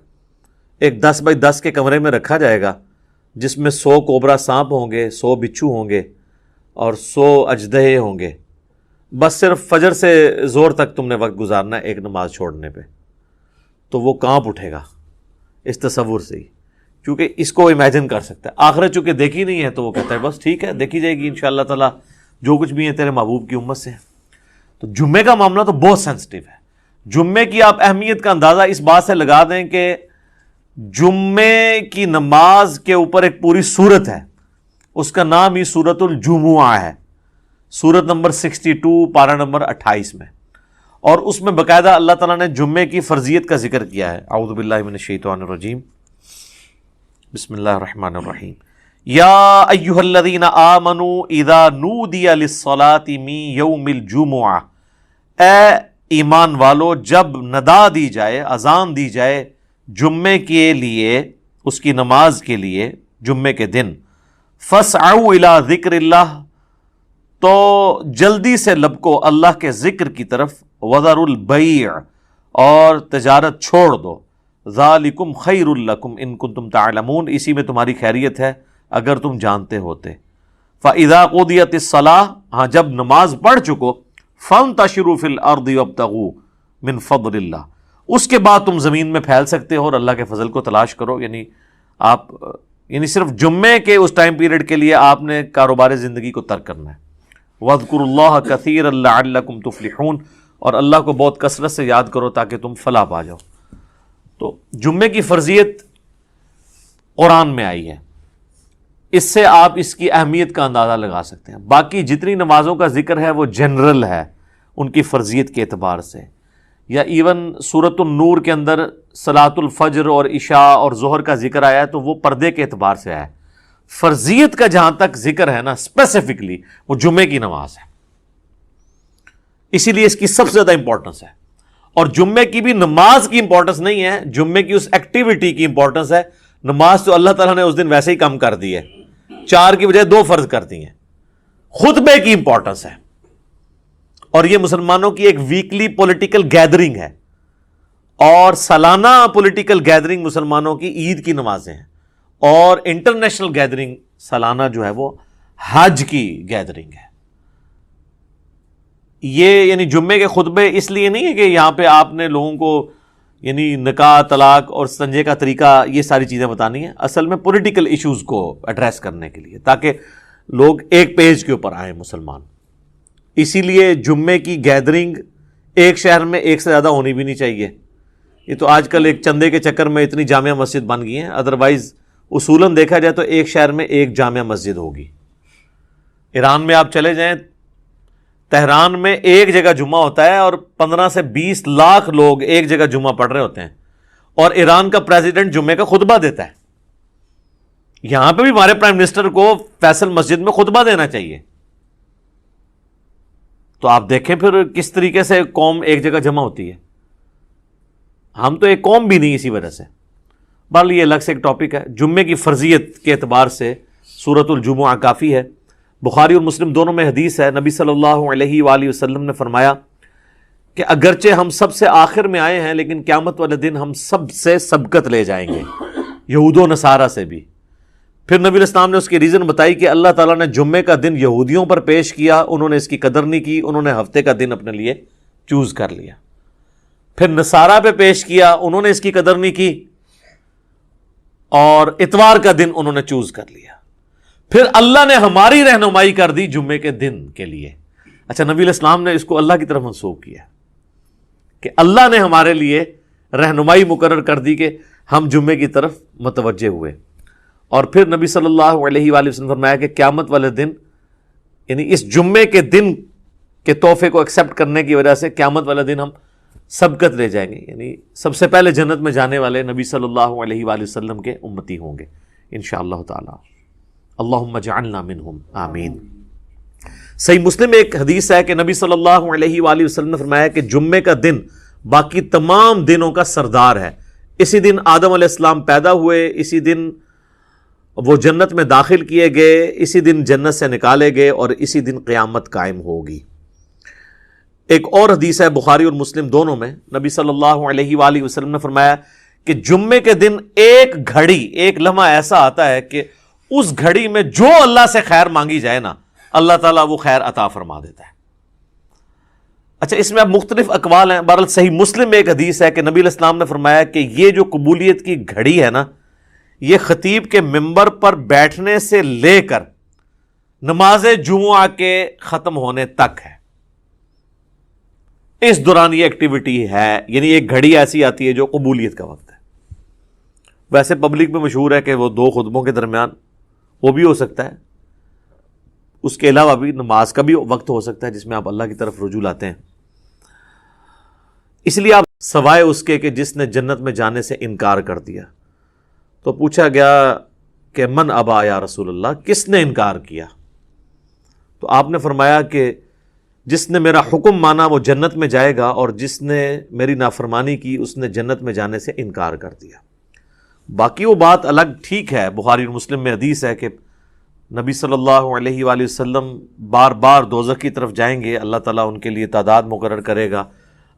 S1: ایک 10 بائی 10 کے کمرے میں رکھا جائے گا جس میں 100 کوبرا سانپ ہوں گے، 100 بچھو ہوں گے اور 100 اژدہے ہوں گے، بس صرف فجر سے زہر تک تم نے وقت گزارنا ہے ایک نماز چھوڑنے پہ، تو وہ کانپ اٹھے گا اس تصور سے ہی، کیونکہ اس کو امیجن کر سکتا ہے. آخرت چونکہ دیکھی نہیں ہے تو وہ کہتا ہے بس ٹھیک ہے دیکھی جائے گی انشاءاللہ تعالیٰ جو کچھ بھی ہے تیرے محبوب کی امت سے. تو جمعے کا معاملہ تو بہت سینسٹیو ہے. جمعے کی آپ اہمیت کا اندازہ اس بات سے لگا دیں کہ جمعے کی نماز کے اوپر ایک پوری سورت ہے، اس کا نام ہی سورۃ الجمعہ ہے، سورت نمبر 62 پارہ نمبر 28 میں، اور اس میں باقاعدہ اللہ تعالیٰ نے جمعے کی فرضیت کا ذکر کیا ہے. اعوذ باللہ من الشیطان الرجیم، بسم اللہ الرحمن الرحیم. یا ایہا الذین آمنوا اذا نودی للصلاۃ من یوم الجمعہ، اے ایمان والو جب ندا دی جائے، اذان دی جائے جمعے کے لیے، اس کی نماز کے لیے جمعے کے دن، فاسعوا الی ذکر اللہ، تو جلدی سے لبکو اللہ کے ذکر کی طرف، وذروا البیع، اور تجارت چھوڑ دو، ذالکم خیر لکم ان کنتم تعلمون، اسی میں تمہاری خیریت ہے اگر تم جانتے ہوتے. فاذا قضیت الصلاۃ، ہاں جب نماز پڑھ چکو، فانتشروا فی الارض وابتغوا من فضل اللہ، اس کے بعد تم زمین میں پھیل سکتے ہو اور اللہ کے فضل کو تلاش کرو. یعنی صرف جمعے کے اس ٹائم پیریڈ کے لیے آپ نے کاروبار زندگی کو ترک کرنا ہے. وَاذْكُرُوا اللَّهَ كَثِيرًا لَعَلَّكُمْ تُفْلِحُونَ، اور اللہ کو بہت کثرت سے یاد کرو تاکہ تم فلاح پا جاؤ. تو جمعے کی فرضیت قرآن میں آئی ہے، اس سے آپ اس کی اہمیت کا اندازہ لگا سکتے ہیں. باقی جتنی نمازوں کا ذکر ہے وہ جنرل ہے ان کی فرضیت کے اعتبار سے، یا ایون سورۃ النور کے اندر صلاۃ الفجر اور عشاء اور ظہر کا ذکر آیا ہے تو وہ پردے کے اعتبار سے آیا ہے. فرضیت کا جہاں تک ذکر ہے نا اسپیسیفکلی وہ جمعے کی نماز ہے. اسی لیے اس کی سب سے زیادہ امپورٹنس ہے. اور جمعے کی بھی نماز کی امپورٹنس نہیں ہے, جمعے کی اس ایکٹیویٹی کی امپورٹنس ہے. نماز تو اللہ تعالیٰ نے اس دن ویسے ہی کم کر دی ہے, 4 کی بجائے 2 فرض کر دی ہیں. خطبے کی امپورٹنس ہے, اور یہ مسلمانوں کی ایک ویکلی پولیٹیکل گیدرنگ ہے, اور سالانہ پولیٹیکل گیدرنگ مسلمانوں کی عید کی نمازیں ہیں, اور انٹرنیشنل گیدرنگ سالانہ جو ہے وہ حج کی گیدرنگ ہے. یہ یعنی جمعے کے خطبے اس لیے نہیں ہے کہ یہاں پہ آپ نے لوگوں کو یعنی نکاح, طلاق اور استنجے کا طریقہ یہ ساری چیزیں بتانی ہیں, اصل میں پولیٹیکل ایشوز کو ایڈریس کرنے کے لیے, تاکہ لوگ ایک پیج کے اوپر آئیں مسلمان. اسی لیے جمعے کی گیدرنگ ایک شہر میں ایک سے زیادہ ہونی بھی نہیں چاہیے. یہ تو آج کل ایک چندے کے چکر میں اتنی جامع مسجد بن گئی ہیں, ادروائز اصولاً دیکھا جائے تو ایک شہر میں ایک جامع مسجد ہوگی. ایران میں آپ چلے جائیں, تہران میں ایک جگہ جمعہ ہوتا ہے اور 15 سے 20 لاکھ لوگ ایک جگہ جمعہ پڑھ رہے ہوتے ہیں, اور ایران کا پریزیڈنٹ جمعے کا خطبہ دیتا ہے. یہاں پہ بھی ہمارے پرائم منسٹر کو فیصل مسجد میں خطبہ دینا چاہیے. تو آپ دیکھیں پھر کس طریقے سے قوم ایک جگہ جمع ہوتی ہے. ہم تو ایک قوم بھی نہیں اسی وجہ سے. بہرحال یہ الگ سے ایک ٹاپک ہے. جمعے کی فرضیت کے اعتبار سے سورۃ الجمعہ کافی ہے. بخاری اور مسلم دونوں میں حدیث ہے, نبی صلی اللہ علیہ وآلہ وسلم نے فرمایا کہ اگرچہ ہم سب سے آخر میں آئے ہیں, لیکن قیامت والے دن ہم سب سے سبقت لے جائیں گے, یہود و نصارہ سے بھی. پھر نبی علیہ السلام نے اس کی ریزن بتائی کہ اللہ تعالیٰ نے جمعے کا دن یہودیوں پر پیش کیا, انہوں نے اس کی قدر نہیں کی, انہوں نے ہفتے کا دن اپنے لیے چوز کر لیا. پھر نصارہ پہ پیش کیا, انہوں نے اس کی قدر نہیں کی, اور اتوار کا دن انہوں نے چوز کر لیا. پھر اللہ نے ہماری رہنمائی کر دی جمعے کے دن کے لیے. اچھا, نبی علیہ السلام نے اس کو اللہ کی طرف منسوب کیا کہ اللہ نے ہمارے لیے رہنمائی مقرر کر دی کہ ہم جمعے کی طرف متوجہ ہوئے. اور پھر نبی صلی اللہ علیہ وآلہ وسلم فرمایا کہ قیامت والے دن, یعنی اس جمعے کے دن کے تحفے کو ایکسیپٹ کرنے کی وجہ سے قیامت والے دن ہم سبقت لے جائیں گے, یعنی سب سے پہلے جنت میں جانے والے نبی صلی اللہ علیہ وآلہ وسلم کے امتی ہوں گے انشاءاللہ تعالی. اللہم اجعلنا منہم آمین. صحیح مسلم میں ایک حدیث ہے کہ نبی صلی اللہ علیہ وآلہ وسلم نے فرمایا کہ جمعے کا دن باقی تمام دنوں کا سردار ہے. اسی دن آدم علیہ السلام پیدا ہوئے, اسی دن وہ جنت میں داخل کیے گئے, اسی دن جنت سے نکالے گئے, اور اسی دن قیامت قائم ہوگی. ایک اور حدیث ہے بخاری اور مسلم دونوں میں, نبی صلی اللہ علیہ وآلہ وسلم نے فرمایا کہ جمعے کے دن ایک گھڑی, ایک لمحہ ایسا آتا ہے کہ اس گھڑی میں جو اللہ سے خیر مانگی جائے نا, اللہ تعالیٰ وہ خیر عطا فرما دیتا ہے. اچھا, اس میں اب مختلف اقوال ہیں. بہرحال صحیح مسلم میں ایک حدیث ہے کہ نبی علیہ السلام نے فرمایا کہ یہ جو قبولیت کی گھڑی ہے نا, یہ خطیب کے منبر پر بیٹھنے سے لے کر نماز جمعہ کے ختم ہونے تک ہے. اس دوران یہ ایکٹیویٹی ہے, یعنی ایک گھڑی ایسی آتی ہے جو قبولیت کا وقت ہے. ویسے پبلک میں مشہور ہے کہ وہ 2 خطبوں کے درمیان وہ بھی ہو سکتا ہے, اس کے علاوہ بھی نماز کا بھی وقت ہو سکتا ہے جس میں آپ اللہ کی طرف رجوع لاتے ہیں. اس لیے آپ سوائے اس کے کہ جس نے جنت میں جانے سے انکار کر دیا, تو پوچھا گیا کہ من ابا یا رسول اللہ, کس نے انکار کیا؟ تو آپ نے فرمایا کہ جس نے میرا حکم مانا وہ جنت میں جائے گا, اور جس نے میری نافرمانی کی اس نے جنت میں جانے سے انکار کر دیا. باقی وہ بات الگ ٹھیک ہے. بخاری اور مسلم میں حدیث ہے کہ نبی صلی اللہ علیہ وآلہ وسلم بار بار دوزخ کی طرف جائیں گے, اللہ تعالیٰ ان کے لیے تعداد مقرر کرے گا,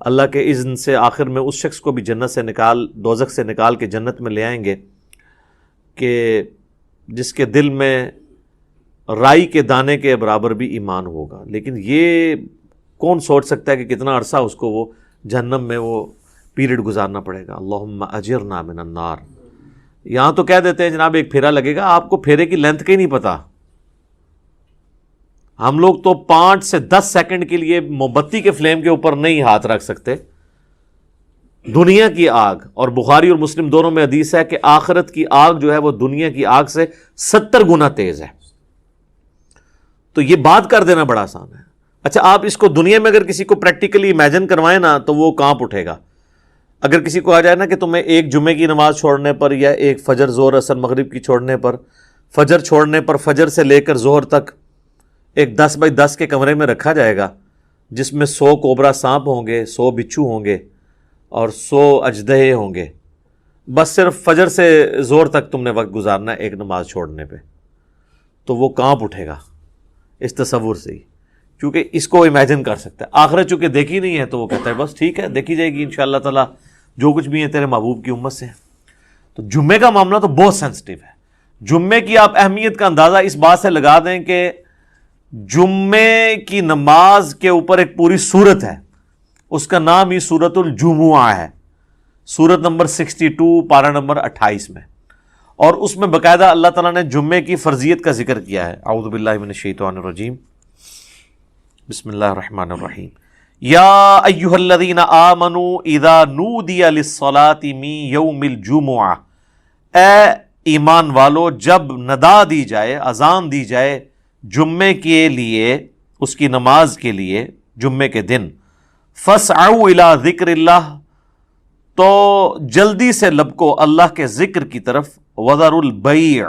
S1: اللہ کے اذن سے آخر میں اس شخص کو بھی جنت سے دوزخ سے نکال کے جنت میں لے آئیں گے کہ جس کے دل میں رائی کے دانے کے برابر بھی ایمان ہوگا. لیکن یہ کون سوچ سکتا ہے کہ کتنا عرصہ اس کو وہ جہنم میں وہ پیریڈ گزارنا پڑے گا. اللہم اجرنا من النار. یہاں تو کہہ دیتے ہیں جناب ایک پھیرا لگے گا, آپ کو پھیرے کی لینتھ کا ہی نہیں پتا. ہم لوگ تو 5 سے 10 سیکنڈ کے لیے موم بتی کے فلیم کے اوپر نہیں ہاتھ رکھ سکتے. دنیا کی آگ, اور بخاری اور مسلم دونوں میں حدیث ہے کہ آخرت کی آگ جو ہے وہ دنیا کی آگ سے 70 گنا تیز ہے. تو یہ بات کر دینا بڑا آسان ہے. اچھا, آپ اس کو دنیا میں اگر کسی کو پریکٹیکلی امیجن کروائیں نا تو وہ کانپ اٹھے گا. اگر کسی کو آ جائے نا کہ تمہیں ایک جمعے کی نماز چھوڑنے پر, یا ایک فجر ظہر اثر مغرب کی چھوڑنے پر, فجر چھوڑنے پر فجر سے لے کر ظہر تک ایک 10 بائی 10 کے کمرے میں رکھا جائے گا, جس میں 100 کوبرا سانپ ہوں گے، 100 بچھو ہوں گے اور 100 اژدہے ہوں گے، بس صرف فجر سے زور تک تم نے وقت گزارنا ہے ایک نماز چھوڑنے پہ، تو وہ کانپ اٹھے گا اس تصور سے ہی، کیونکہ اس کو امیجن کر سکتا ہے۔ آخرت چونکہ دیکھی نہیں ہے تو وہ کہتا ہے بس ٹھیک ہے، دیکھی جائے گی انشاءاللہ تعالیٰ، جو کچھ بھی ہے تیرے محبوب کی امت سے ہے۔ تو جمعے کا معاملہ تو بہت سینسٹیو ہے۔ جمعے کی آپ اہمیت کا اندازہ اس بات سے لگا دیں کہ جمعے کی نماز کے اوپر ایک پوری سورت ہے، اس کا نام ہی سورۃ الجمعہ ہے، سورت نمبر 62 پارہ نمبر 28 میں، اور اس میں باقاعدہ اللہ تعالیٰ نے جمعے کی فرضیت کا ذکر کیا ہے۔ اعوذ باللہ من الشیطان الرجیم، بسم اللہ الرحمن الرحیم، یا ایہا الذین آمنوا اذا نودی للصلاۃ من یوم الجمعہ، اے ایمان والو جب ندا دی جائے، اذان دی جائے جمعے کے لیے، اس کی نماز کے لیے جمعے کے دن، فاسعوا الی ذکر اللہ، تو جلدی سے لبکو اللہ کے ذکر کی طرف، وذروا البیع،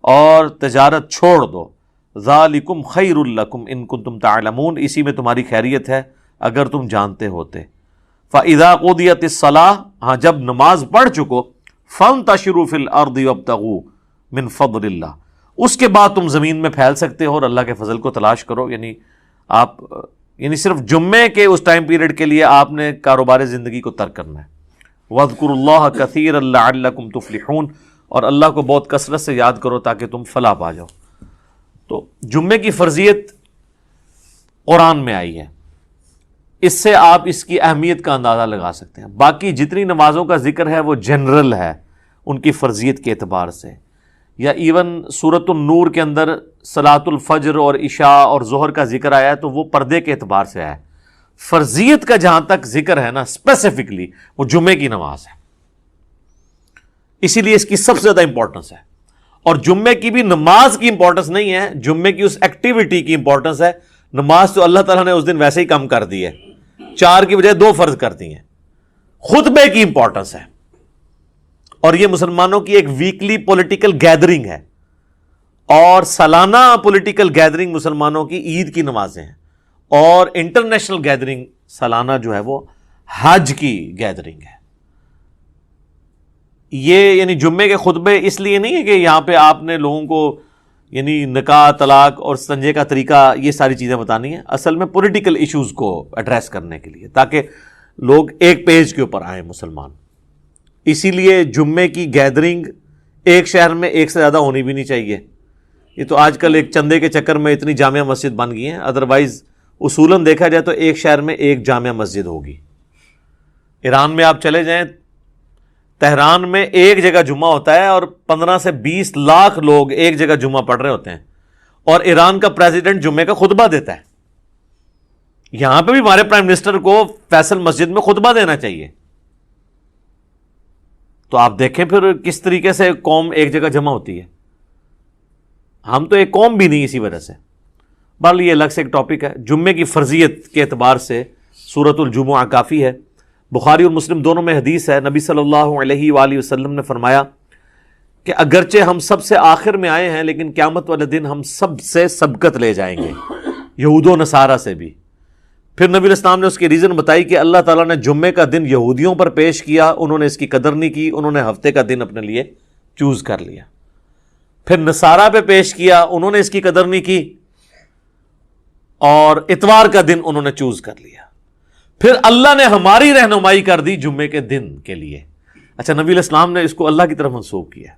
S1: اور تجارت چھوڑ دو، ذالکم خیر لکم ان کنتم تعلمون، اسی میں تمہاری خیریت ہے اگر تم جانتے ہوتے۔ فاذا قضیت الصلاۃ، ہاں جب نماز پڑھ چکو، فانتشروا فی الارض وابتغوا من فضل اللہ، اس کے بعد تم زمین میں پھیل سکتے ہو اور اللہ کے فضل کو تلاش کرو۔ یعنی آپ صرف جمعے کے اس ٹائم پیریڈ کے لیے آپ نے کاروبار زندگی کو ترک کرنا ہے۔ وَاذْكُرُوا اللَّهَ كَثِيرًا لَعَلَّكُمْ تُفْلِحُونَ، اور اللہ کو بہت کثرت سے یاد کرو تاکہ تم فلاح پا جاؤ۔ تو جمعے کی فرضیت قرآن میں آئی ہے، اس سے آپ اس کی اہمیت کا اندازہ لگا سکتے ہیں۔ باقی جتنی نمازوں کا ذکر ہے وہ جنرل ہے ان کی فرضیت کے اعتبار سے، یا ایون سورۃ النور کے اندر صلاۃ الفجر اور عشاء اور ظہر کا ذکر آیا ہے تو وہ پردے کے اعتبار سے آیا ہے۔ فرضیت کا جہاں تک ذکر ہے نا اسپیسیفکلی، وہ جمعے کی نماز ہے، اسی لیے اس کی سب سے زیادہ امپورٹنس ہے۔ اور جمعے کی بھی نماز کی امپورٹنس نہیں ہے، جمعے کی اس ایکٹیویٹی کی امپورٹنس ہے۔ نماز تو اللہ تعالیٰ نے اس دن ویسے ہی کم کر دی ہے، 4 کی بجائے 2 فرض کر دی ہیں۔ خطبے کی امپورٹنس ہے، اور یہ مسلمانوں کی ایک ویکلی پولیٹیکل گیدرنگ ہے، اور سالانہ پولیٹیکل گیدرنگ مسلمانوں کی عید کی نمازیں ہیں، اور انٹرنیشنل گیدرنگ سالانہ جو ہے وہ حج کی گیدرنگ ہے۔ یہ یعنی جمعے کے خطبے اس لیے نہیں ہے کہ یہاں پہ آپ نے لوگوں کو نکاح، طلاق اور استنجے کا طریقہ یہ ساری چیزیں بتانی ہیں، اصل میں پولیٹیکل ایشوز کو ایڈریس کرنے کے لیے، تاکہ لوگ ایک پیج کے اوپر آئیں مسلمان۔ اسی لیے جمعے کی گیدرنگ ایک شہر میں ایک سے زیادہ ہونی بھی نہیں چاہیے۔ یہ تو آج کل ایک چندے کے چکر میں اتنی جامع مسجد بن گئی ہیں، ادروائز اصولاً دیکھا جائے تو ایک شہر میں ایک جامع مسجد ہوگی۔ ایران میں آپ چلے جائیں، تہران میں ایک جگہ جمعہ ہوتا ہے اور 15 سے 20 لاکھ لوگ ایک جگہ جمعہ پڑھ رہے ہوتے ہیں، اور ایران کا پریزیڈنٹ جمعے کا خطبہ دیتا ہے۔ یہاں پہ بھی ہمارے پرائم منسٹر کو فیصل مسجد میں خطبہ دینا چاہیے۔ تو آپ دیکھیں پھر کس طریقے سے قوم ایک جگہ جمع ہوتی ہے۔ ہم تو ایک قوم بھی نہیں اسی وجہ سے۔ بہرحال یہ الگ سے ایک ٹاپک ہے۔ جمعے کی فرضیت کے اعتبار سے سورۃ الجمعہ کافی ہے۔ بخاری اور مسلم دونوں میں حدیث ہے، نبی صلی اللہ علیہ وآلہ وسلم نے فرمایا کہ اگرچہ ہم سب سے آخر میں آئے ہیں لیکن قیامت والے دن ہم سب سے سبقت لے جائیں گے، یہود و نصارہ سے بھی۔ پھر نبی علیہ السلام نے اس کی ریزن بتائی کہ اللہ تعالیٰ نے جمعے کا دن یہودیوں پر پیش کیا، انہوں نے اس کی قدر نہیں کی، انہوں نے ہفتے کا دن اپنے لیے چوز کر لیا۔ پھر نصارہ پہ پیش کیا، انہوں نے اس کی قدر نہیں کی، اور اتوار کا دن انہوں نے چوز کر لیا۔ پھر اللہ نے ہماری رہنمائی کر دی جمعے کے دن کے لیے۔ اچھا، نبی علیہ السلام نے اس کو اللہ کی طرف منسوب کیا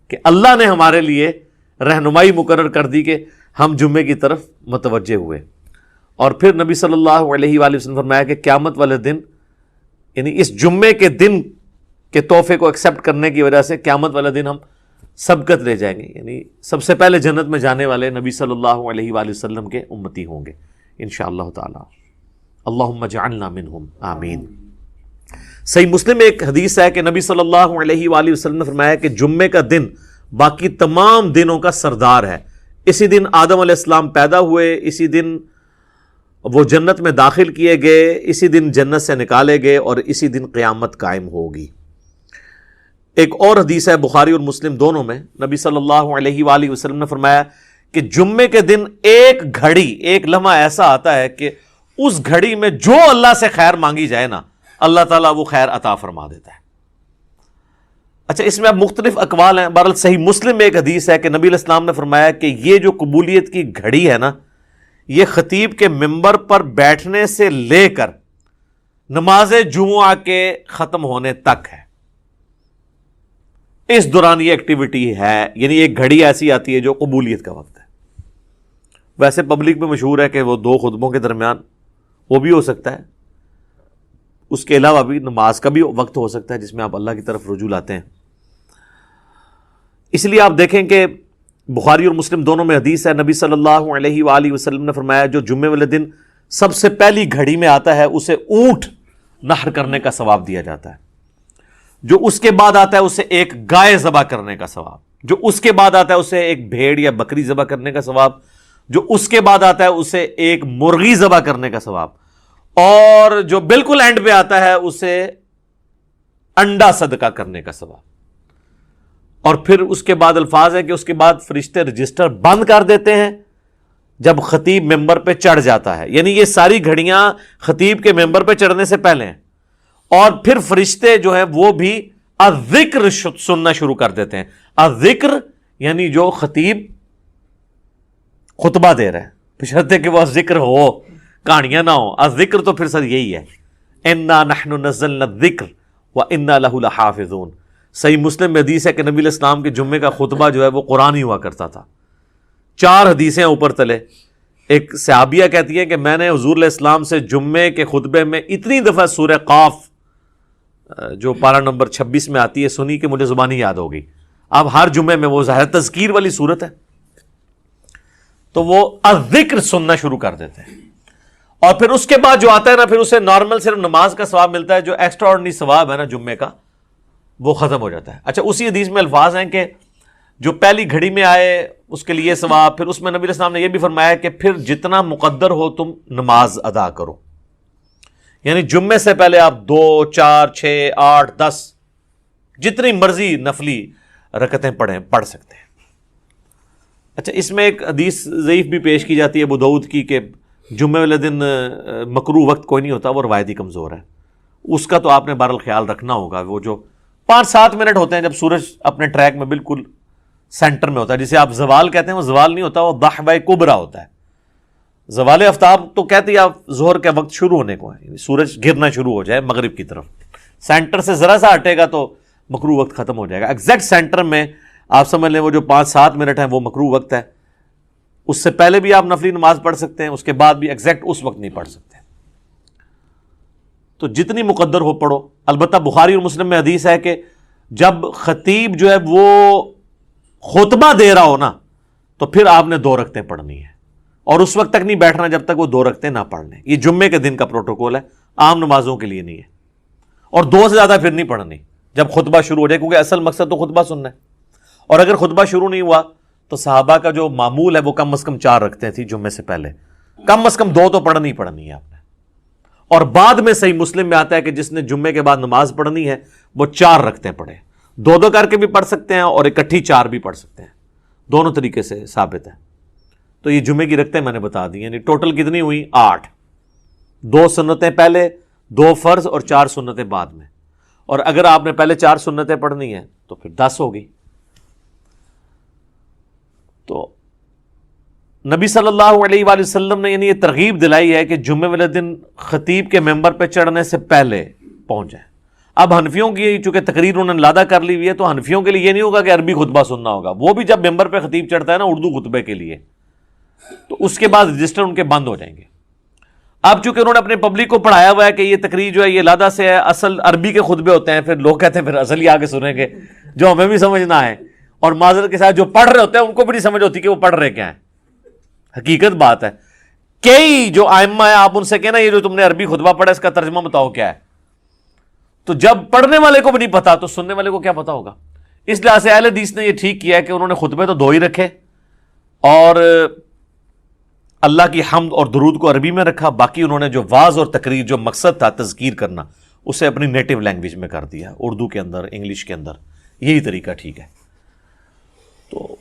S1: کہ اللہ نے ہمارے لیے رہنمائی مقرر کر دی کہ ہم جمعے کی طرف متوجہ ہوئے۔ اور پھر نبی صلی اللہ علیہ وآلہ وسلم فرمایا کہ قیامت والے دن، یعنی اس جمعے کے دن کے تحفے کو ایکسیپٹ کرنے کی وجہ سے قیامت والے دن ہم سبقت لے جائیں گے، یعنی سب سے پہلے جنت میں جانے والے نبی صلی اللہ علیہ وآلہ وسلم کے امتی ہوں گے انشاءاللہ تعالی۔ اللہم اجعلنا منہم، آمین۔ صحیح مسلم میں ایک حدیث ہے کہ نبی صلی اللہ علیہ وآلہ وسلم نے فرمایا کہ جمعے کا دن باقی تمام دنوں کا سردار ہے۔ اسی دن آدم علیہ السلام پیدا ہوئے، اسی دن وہ جنت میں داخل کیے گئے، اسی دن جنت سے نکالے گئے، اور اسی دن قیامت قائم ہوگی۔ ایک اور حدیث ہے بخاری اور مسلم دونوں میں، نبی صلی اللہ علیہ وآلہ وسلم نے فرمایا کہ جمعے کے دن ایک گھڑی، ایک لمحہ ایسا آتا ہے کہ اس گھڑی میں جو اللہ سے خیر مانگی جائے نا اللہ تعالیٰ وہ خیر عطا فرما دیتا ہے۔ اچھا اس میں اب مختلف اقوال ہیں، بہرحال صحیح مسلم میں ایک حدیث ہے کہ نبی علیہ السلام نے فرمایا کہ یہ جو قبولیت کی گھڑی ہے نا یہ خطیب کے ممبر پر بیٹھنے سے لے کر نماز جمعہ کے ختم ہونے تک ہے، اس دوران یہ ایکٹیویٹی ہے، یعنی ایک گھڑی ایسی آتی ہے جو قبولیت کا وقت ہے۔ ویسے پبلک میں مشہور ہے کہ وہ دو خطبوں کے درمیان وہ بھی ہو سکتا ہے، اس کے علاوہ بھی نماز کا بھی وقت ہو سکتا ہے جس میں آپ اللہ کی طرف رجوع لاتے ہیں۔ اس لیے آپ دیکھیں کہ بخاری اور مسلم دونوں میں حدیث ہے، نبی صلی اللہ علیہ وآلہ وسلم نے فرمایا جو جمعے والے دن سب سے پہلی گھڑی میں آتا ہے اسے اونٹ نحر کرنے کا ثواب دیا جاتا ہے، جو اس کے بعد آتا ہے اسے ایک گائے ذبح کرنے کا ثواب، جو اس کے بعد آتا ہے اسے ایک بھیڑ یا بکری ذبح کرنے کا ثواب، جو اس کے بعد آتا ہے اسے ایک مرغی ذبح کرنے کا ثواب، اور جو بالکل اینڈ پہ آتا ہے اسے انڈا صدقہ کرنے کا ثواب۔ اور پھر اس کے بعد الفاظ ہے کہ اس کے بعد فرشتے رجسٹر بند کر دیتے ہیں جب خطیب ممبر پہ چڑھ جاتا ہے، یعنی یہ ساری گھڑیاں خطیب کے ممبر پہ چڑھنے سے پہلے ہیں، اور پھر فرشتے جو ہیں وہ بھی الذکر سننا شروع کر دیتے ہیں۔ الذکر یعنی جو خطیب خطبہ دے رہے ہیں، بشرطے کہ وہ ذکر ہو، کہانیاں نہ ہو۔ الذکر تو پھر سر یہی ہے، انا نحن نزلنا الذکر وانا لہ لحافظون۔ صحیح مسلم میں حدیث ہے کہ نبی علیہ السلام کے جمعے کا خطبہ جو ہے وہ قرآن ہی ہوا کرتا تھا۔ 4 حدیثیں اوپر تلے۔ ایک صحابیہ کہتی ہے کہ میں نے حضور علیہ السلام سے جمعے کے خطبے میں اتنی دفعہ سورہ قاف جو پارہ نمبر 26 میں آتی ہے سنی کہ مجھے زبانی یاد ہو گئی۔ اب ہر جمعے میں وہ ظاہر تذکیر والی صورت ہے تو وہ الذکر سننا شروع کر دیتے ہیں، اور پھر اس کے بعد جو آتا ہے نا پھر اسے نارمل صرف نماز کا ثواب ملتا ہے، جو ایکسٹرا آرڈنری ثواب ہے نا جمعے کا وہ ختم ہو جاتا ہے۔ اچھا اسی حدیث میں الفاظ ہیں کہ جو پہلی گھڑی میں آئے اس کے لیے ثواب، پھر اس میں نبی علیہ السلام نے یہ بھی فرمایا کہ پھر جتنا مقدر ہو تم نماز ادا کرو، یعنی جمعے سے پہلے آپ 2 4 6 8 10 جتنی مرضی نفلی رکعتیں پڑھ سکتے ہیں۔ اچھا اس میں ایک حدیث ضعیف بھی پیش کی جاتی ہے ابو داؤد کی کہ جمعے والے دن مکروہ وقت کوئی نہیں ہوتا، وہ روایتی کمزور ہے، اس کا تو آپ نے بہرحال خیال رکھنا ہوگا۔ وہ جو 5-7 منٹ ہوتے ہیں جب سورج اپنے ٹریک میں بالکل سینٹر میں ہوتا ہے، جسے آپ زوال کہتے ہیں، وہ زوال نہیں ہوتا، وہ ضحوہ کبریٰ ہوتا ہے۔ زوال آفتاب تو کہتے ہیں آپ ظہر کا وقت شروع ہونے کو ہے، سورج گرنا شروع ہو جائے مغرب کی طرف، سینٹر سے ذرا سا ہٹے گا تو مکروہ وقت ختم ہو جائے گا۔ ایگزیکٹ سینٹر میں آپ سمجھ لیں وہ جو 5-7 منٹ ہیں وہ مکروہ وقت ہے، اس سے پہلے بھی آپ نفلی نماز پڑھ سکتے ہیں، اس کے بعد بھی ایگزیکٹ اس وقت نہیں پڑھ سکتے، تو جتنی مقدر ہو پڑھو۔ البتہ بخاری اور مسلم میں حدیث ہے کہ جب خطیب جو ہے وہ خطبہ دے رہا ہو نا تو پھر آپ نے 2 رکعتیں پڑھنی ہے، اور اس وقت تک نہیں بیٹھنا جب تک وہ 2 رکعتیں نہ پڑھ لیں۔ یہ جمعے کے دن کا پروٹوکول ہے، عام نمازوں کے لیے نہیں ہے، اور 2 سے زیادہ پھر نہیں پڑھنی جب خطبہ شروع ہو جائے، کیونکہ اصل مقصد تو خطبہ سننا ہے۔ اور اگر خطبہ شروع نہیں ہوا تو صحابہ کا جو معمول ہے وہ کم از کم 4 رکعتیں تھی جمعے سے پہلے، کم از کم 2 تو پڑھنی ہے آپ نے۔ اور بعد میں صحیح مسلم میں آتا ہے کہ جس نے جمعے کے بعد نماز پڑھنی ہے وہ 4 رکعتیں پڑھے، 2 کر کے بھی پڑھ سکتے ہیں اور اکٹھی 4 بھی پڑھ سکتے ہیں، دونوں طریقے سے ثابت ہے۔ تو یہ جمعے کی رکعتیں میں نے بتا دی، یعنی ٹوٹل کتنی ہوئی؟ 8، 2 سنتیں پہلے، 2 فرض اور 4 سنتیں بعد میں، اور اگر آپ نے پہلے 4 سنتیں پڑھنی ہیں تو پھر 10 ہوگی۔ تو نبی صلی اللہ علیہ وآلہ وسلم نے یعنی یہ ترغیب دلائی ہے کہ جمعے والے دن خطیب کے ممبر پہ چڑھنے سے پہلے پہنچ جائیں۔ اب حنفیوں کی چونکہ تقریر انہوں نے لادہ کر لی ہوئی ہے تو حنفیوں کے لیے یہ نہیں ہوگا کہ عربی خطبہ سننا ہوگا، وہ بھی جب ممبر پہ خطیب چڑھتا ہے نا اردو خطبے کے لیے تو اس کے بعد رجسٹر ان کے بند ہو جائیں گے۔ اب چونکہ انہوں نے اپنے پبلک کو پڑھایا ہوا ہے کہ یہ تقریر جو ہے یہ لادہ سے ہے، اصل عربی کے خطبے ہوتے ہیں، پھر لوگ کہتے ہیں پھر اصل ہی آگے سنیں گے جو ہمیں بھی سمجھنا ہے، اور معذرت کے ساتھ جو پڑھ رہے ہوتے ہیں ان کو بھی نہیں سمجھ ہوتی کہ وہ پڑھ رہے کیا ہیں۔ حقیقت بات ہے، کئی جو ائمہ ہیں آپ ان سے کہنا یہ جو تم نے عربی خطبہ پڑھا اس کا ترجمہ بتاؤ کیا ہے، تو جب پڑھنے والے کو بھی نہیں پتا تو سننے والے کو کیا پتا ہوگا۔ اس لحاظ سے اہل حدیث نے یہ ٹھیک کیا ہے کہ انہوں نے خطبے تو 2 ہی رکھے، اور اللہ کی حمد اور درود کو عربی میں رکھا، باقی انہوں نے جو واعظ اور تقریر جو مقصد تھا تذکیر کرنا اسے اپنی نیٹو لینگویج میں کر دیا، اردو کے اندر، انگلش کے اندر، یہی طریقہ ٹھیک ہے۔ تو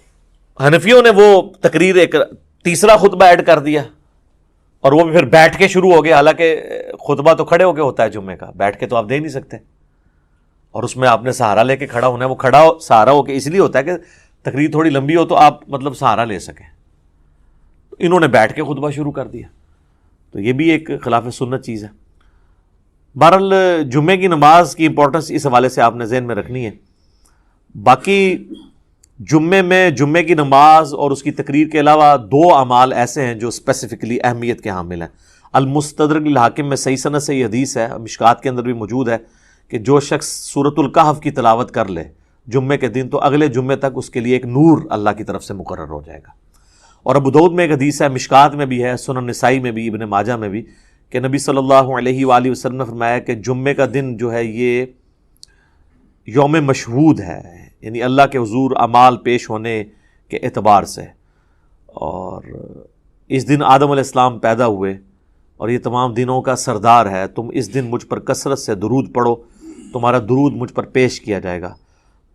S1: حنفیوں نے وہ تقریر ایک تیسرا خطبہ ایڈ کر دیا، اور وہ بھی پھر بیٹھ کے شروع ہو گیا، حالانکہ خطبہ تو کھڑے ہو کے ہوتا ہے جمعے کا، بیٹھ کے تو آپ دے نہیں سکتے، اور اس میں آپ نے سہارا لے کے کھڑا ہونا ہے. وہ کھڑا سہارا ہو کے اس لیے ہوتا ہے کہ تقریر تھوڑی لمبی ہو تو آپ مطلب سہارا لے سکیں. انہوں نے بیٹھ کے خطبہ شروع کر دیا، تو یہ بھی ایک خلاف سنت چیز ہے. بہرحال جمعے کی نماز کی امپورٹنس اس حوالے سے آپ نے ذہن میں رکھنی ہے. باقی جمعے میں جمعے کی نماز اور اس کی تقریر کے علاوہ 2 اعمال ایسے ہیں جو اسپیسیفکلی اہمیت کے حامل ہیں. المستدرک للحاکم میں صحیح سند سے یہ حدیث ہے، مشکات کے اندر بھی موجود ہے، کہ جو شخص سورۃ الکہف کی تلاوت کر لے جمعے کے دن تو اگلے جمعے تک اس کے لیے ایک نور اللہ کی طرف سے مقرر ہو جائے گا. اور ابو داؤد میں ایک حدیث ہے، مشکات میں بھی ہے، سنن نسائی میں بھی، ابن ماجہ میں بھی، کہ نبی صلی اللہ علیہ وآلہ وسلم نے فرمایا کہ جمعے کا دن جو ہے یہ یوم مشہود ہے، یعنی اللہ کے حضور اعمال پیش ہونے کے اعتبار سے. اور اس دن آدم علیہ السلام پیدا ہوئے اور یہ تمام دنوں کا سردار ہے. تم اس دن مجھ پر کثرت سے درود پڑھو، تمہارا درود مجھ پر پیش کیا جائے گا.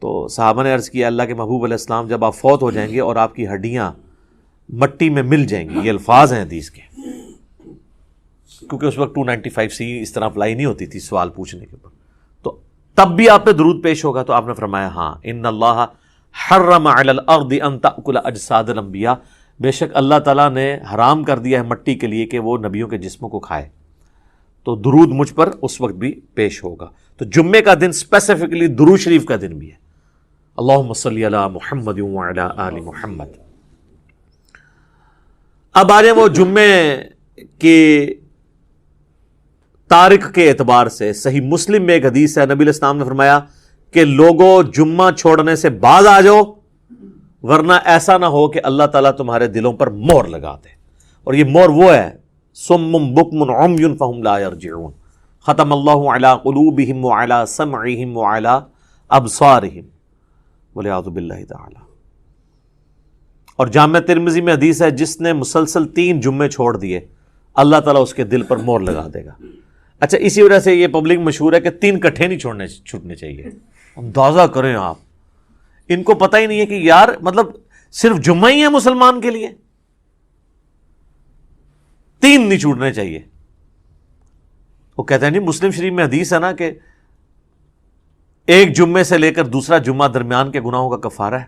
S1: تو صحابہ نے عرض کیا اللہ کے محبوب علیہ السلام جب آپ فوت ہو جائیں گے اور آپ کی ہڈیاں مٹی میں مل جائیں گی، یہ الفاظ ہیں حدیث کے، کیونکہ اس وقت 295C اس طرح اپلائی نہیں ہوتی تھی سوال پوچھنے کے اوپر، تو تب بھی آپ پہ درود پیش ہوگا. تو آپ نے فرمایا ہاں، ان اللہ حرم علی الارض ان تأکل اجساد الانبیاء، بے شک اللہ تعالیٰ نے حرام کر دیا ہے مٹی کے لیے کہ وہ نبیوں کے جسموں کو کھائے. تو درود مجھ پر اس وقت بھی پیش ہوگا. تو جمعے کا دن اسپیسیفکلی درود شریف کا دن بھی ہے. اللہم صلی علی محمد وعلی آل محمد. اب آ جائیں وہ جمعے کے تاریخ کے اعتبار سے. صحیح مسلم میں ایک حدیث ہے، نبی علیہ السلام نے فرمایا کہ لوگوں جمعہ چھوڑنے سے باز آ جاؤ، ورنہ ایسا نہ ہو کہ اللہ تعالیٰ تمہارے دلوں پر مہر لگا دے. اور یہ مہر وہ ہے صم بکم عمی فہم لا یرجعون، ختم اللہ علی قلوبہم وعلی سمعہم وعلی ابصارہم والعیاذ باللہ تعالی. اور جامع ترمذی میں حدیث ہے جس نے مسلسل 3 جمعے چھوڑ دیے اللہ تعالیٰ اس کے دل پر مہر لگا دے گا. اچھا، اسی وجہ سے یہ پبلک مشہور ہے کہ 3 کٹھے نہیں چھوڑنے چاہیے. اندازہ کریں آپ، ان کو پتہ ہی نہیں ہے کہ یار مطلب صرف جمعہ ہی ہے مسلمان کے لیے، 3 نہیں چھوٹنے چاہیے. وہ کہتے ہیں نہیں، مسلم شریف میں حدیث ہے نا کہ ایک جمعے سے لے کر دوسرا جمعہ درمیان کے گناہوں کا کفارہ ہے،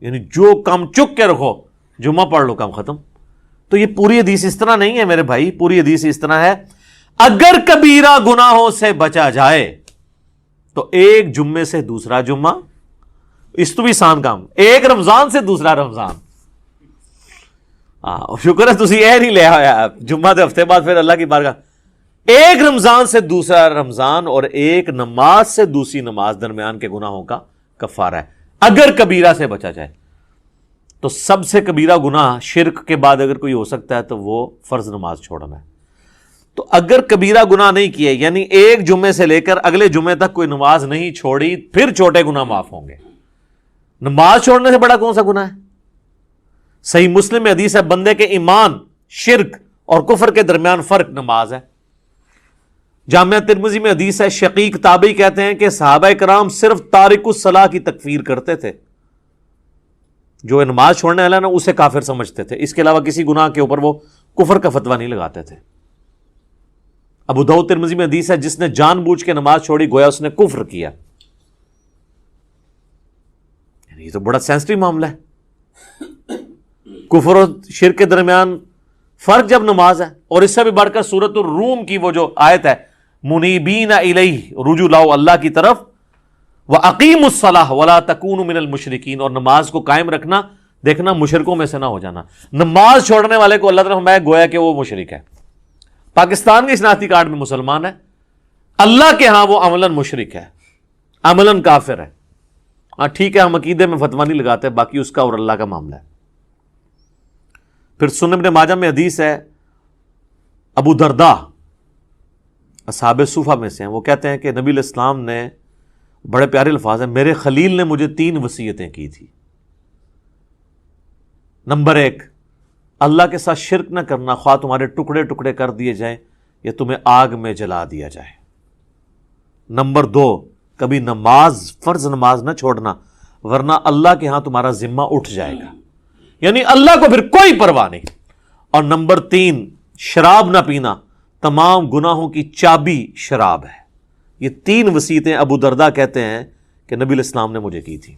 S1: یعنی جو کام چک کے رکھو جمعہ پڑھ لو کام ختم. تو یہ پوری حدیث اس طرح نہیں ہے میرے بھائی، پوری حدیث اس طرح ہے اگر کبیرہ گناہوں سے بچا جائے تو ایک جمعے سے دوسرا جمعہ، اس تو بھی آسان کام، ایک رمضان سے دوسرا رمضان. شکر ہے تسی یہ نہیں لے آیا جمعہ دے ہفتے بعد پھر اللہ کی بارگاہ. ایک رمضان سے دوسرا رمضان اور ایک نماز سے دوسری نماز درمیان کے گناہوں کا کفارہ ہے اگر کبیرہ سے بچا جائے. تو سب سے کبیرہ گناہ شرک کے بعد اگر کوئی ہو سکتا ہے تو وہ فرض نماز چھوڑنا ہے. تو اگر کبیرہ گناہ نہیں کیے، یعنی ایک جمعے سے لے کر اگلے جمعے تک کوئی نماز نہیں چھوڑی، پھر چھوٹے گناہ معاف ہوں گے. نماز چھوڑنے سے بڑا کون سا گناہ ہے؟ صحیح مسلم میں حدیث ہے بندے کے ایمان، شرک اور کفر کے درمیان فرق نماز ہے. جامعہ ترمذی میں حدیث ہے شقیق تابعی کہتے ہیں کہ صحابہ کرام صرف تارک الصلاح کی تکفیر کرتے تھے، جو نماز چھوڑنے والا نا اسے کافر سمجھتے تھے، اس کے علاوہ کسی گناہ کے اوپر وہ کفر کا فتویٰ نہیں لگاتے تھے. ابو داؤد ترمذی میں حدیث ہے جس نے جان بوجھ کے نماز چھوڑی گویا اس نے کفر کیا. یہ تو بڑا سینسٹیو معاملہ ہے، کفر اور شرک کے درمیان فرق جب نماز ہے. اور اس سے بھی بڑھ کر سورۃ الروم کی وہ جو آیت ہے منیبین الیہ، رجوع لاؤ اللہ کی طرف، وَأَقِیمُوا الصَّلَاةَ وَلَا تَکُونُوا مِنَ الْمُشْرِکِینَ، اور نماز کو قائم رکھنا، دیکھنا مشرکوں میں سے نہ ہو جانا. نماز چھوڑنے والے کو اللہ تعالیٰ نے گویا کہ وہ مشرک ہے. پاکستان کے شناختی کارڈ میں مسلمان ہے، اللہ کے ہاں وہ عملاً مشرک ہے، عملاً کافر ہے. ہاں ٹھیک ہے، ہم عقیدے میں فتویٰ نہیں لگاتے، باقی اس کا اور اللہ کا معاملہ ہے. پھر سنن ابن ماجہ میں حدیث ہے ابو درداء اصحاب صوفہ میں سے ہیں، وہ کہتے ہیں کہ نبی علیہ السلام نے، بڑے پیارے الفاظ ہیں، میرے خلیل نے مجھے 3 وصیتیں کی تھی. نمبر 1، اللہ کے ساتھ شرک نہ کرنا، خواہ تمہارے ٹکڑے ٹکڑے کر دیے جائیں یا تمہیں آگ میں جلا دیا جائے. نمبر 2، کبھی نماز، فرض نماز نہ چھوڑنا ورنہ اللہ کے ہاں تمہارا ذمہ اٹھ جائے گا، یعنی اللہ کو پھر کوئی پرواہ نہیں. اور نمبر 3، شراب نہ پینا تمام گناہوں کی چابی شراب ہے. یہ 3 وصیتیں ابو درداء کہتے ہیں کہ نبی علیہ السلام نے مجھے کی تھی.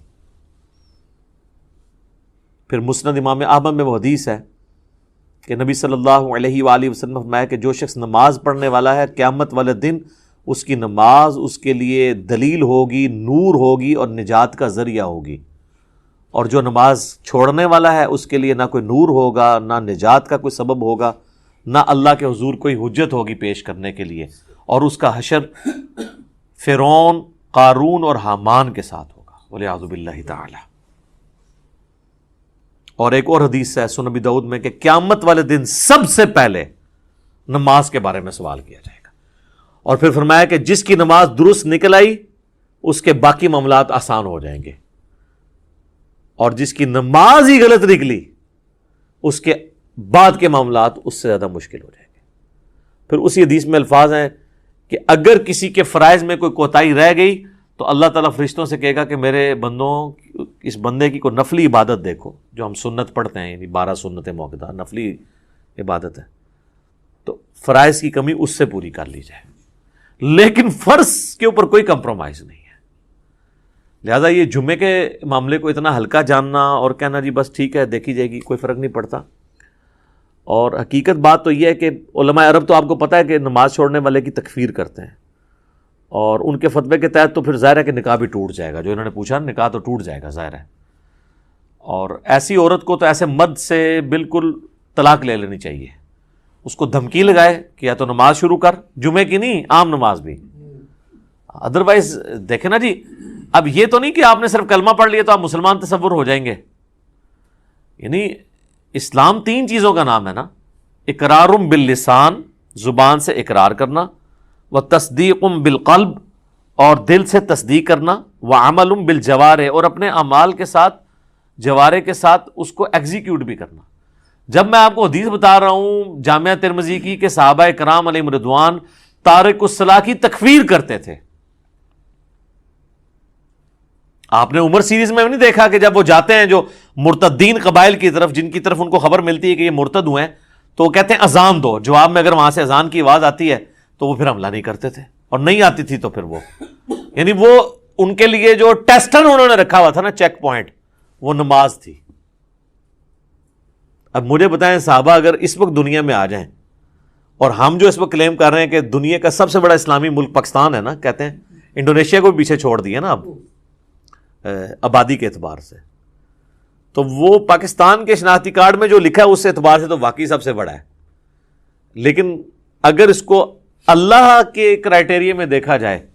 S1: پھر مسند امام احمد میں وہ حدیث ہے کہ نبی صلی اللہ علیہ وآلہ وسلم فرمایا کہ جو شخص نماز پڑھنے والا ہے قیامت والے دن اس کی نماز اس کے لیے دلیل ہوگی، نور ہوگی اور نجات کا ذریعہ ہوگی. اور جو نماز چھوڑنے والا ہے اس کے لیے نہ کوئی نور ہوگا، نہ نجات کا کوئی سبب ہوگا، نہ اللہ کے حضور کوئی حجت ہوگی پیش کرنے کے لیے. اور اس کا حشر فرعون، قارون اور حامان کے ساتھ ہوگا والعیاذ باللہ تعالی. اور ایک اور حدیث ہے سنن ابی داؤد میں کہ قیامت والے دن سب سے پہلے نماز کے بارے میں سوال کیا جائے گا. اور پھر فرمایا کہ جس کی نماز درست نکل آئی اس کے باقی معاملات آسان ہو جائیں گے، اور جس کی نماز ہی غلط نکلی اس کے بعد کے معاملات اس سے زیادہ مشکل ہو جائیں گے. پھر اسی حدیث میں الفاظ ہیں کہ اگر کسی کے فرائض میں کوئی کوتاہی رہ گئی تو اللہ تعالیٰ فرشتوں سے کہے گا کہ میرے بندوں اس بندے کی کوئی نفلی عبادت دیکھو، جو ہم سنت پڑھتے ہیں، یعنی 12 سنت موقدہ نفلی عبادت ہے، تو فرائض کی کمی اس سے پوری کر لی جائے. لیکن فرض کے اوپر کوئی کمپرومائز نہیں ہے. لہذا یہ جمعے کے معاملے کو اتنا ہلکا جاننا اور کہنا جی بس ٹھیک ہے دیکھی جائے گی، کوئی فرق نہیں پڑتا. اور حقیقت بات تو یہ ہے کہ علماء عرب تو آپ کو پتہ ہے کہ نماز چھوڑنے والے کی تکفیر کرتے ہیں، اور ان کے فتوے کے تحت تو پھر ظاہر ہے کہ نکاح بھی ٹوٹ جائے گا. جو انہوں نے پوچھا نکاح تو ٹوٹ جائے گا ظاہر ہے. اور ایسی عورت کو تو ایسے مرد سے بالکل طلاق لے لینی چاہیے. اس کو دھمکی لگائے کہ یا تو نماز شروع کر، جمعے کی نہیں عام نماز بھی. ادروائز دیکھیں نا جی، اب یہ تو نہیں کہ آپ نے صرف کلمہ پڑھ لیا تو آپ مسلمان تصور ہو جائیں گے. یعنی اسلام 3 چیزوں کا نام ہے نا، اقرار باللسان، زبان سے اقرار کرنا، و تصدیق بالقلب، اور دل سے تصدیق کرنا، و عمل بالجوارح، اور اپنے اعمال کے ساتھ جوارح کے ساتھ اس کو ایگزیکیوٹ بھی کرنا. جب میں آپ کو حدیث بتا رہا ہوں جامعہ ترمذی کی کہ صحابہ کرام علیہم رضوان تارک الصلاۃ کی تکفیر کرتے تھے. آپ نے عمر سیریز میں نہیں دیکھا کہ جب وہ جاتے ہیں جو مرتدین قبائل کی طرف، جن کی طرف ان کو خبر ملتی ہے کہ یہ مرتد ہوئے ہیں، تو وہ کہتے ہیں اذان دو. جواب میں اگر وہاں سے اذان کی آواز آتی ہے تو وہ پھر حملہ نہیں کرتے تھے، اور نہیں آتی تھی تو پھر وہ یعنی وہ ان کے لیے جو ٹیسٹر انہوں نے رکھا ہوا تھا نا، چیک پوائنٹ، وہ نماز تھی. اب مجھے بتائیں صحابہ اگر اس وقت دنیا میں آ جائیں، اور ہم جو اس وقت کلیم کر رہے ہیں کہ دنیا کا سب سے بڑا اسلامی ملک پاکستان ہے نا، کہتے ہیں انڈونیشیا کو بھی پیچھے چھوڑ دیا نا اب آبادی کے اعتبار سے، تو وہ پاکستان کے شناختی کارڈ میں جو لکھا ہے اس اعتبار سے تو واقعی سب سے بڑا ہے. لیکن اگر اس کو اللہ کے کرائٹیریا میں دیکھا جائے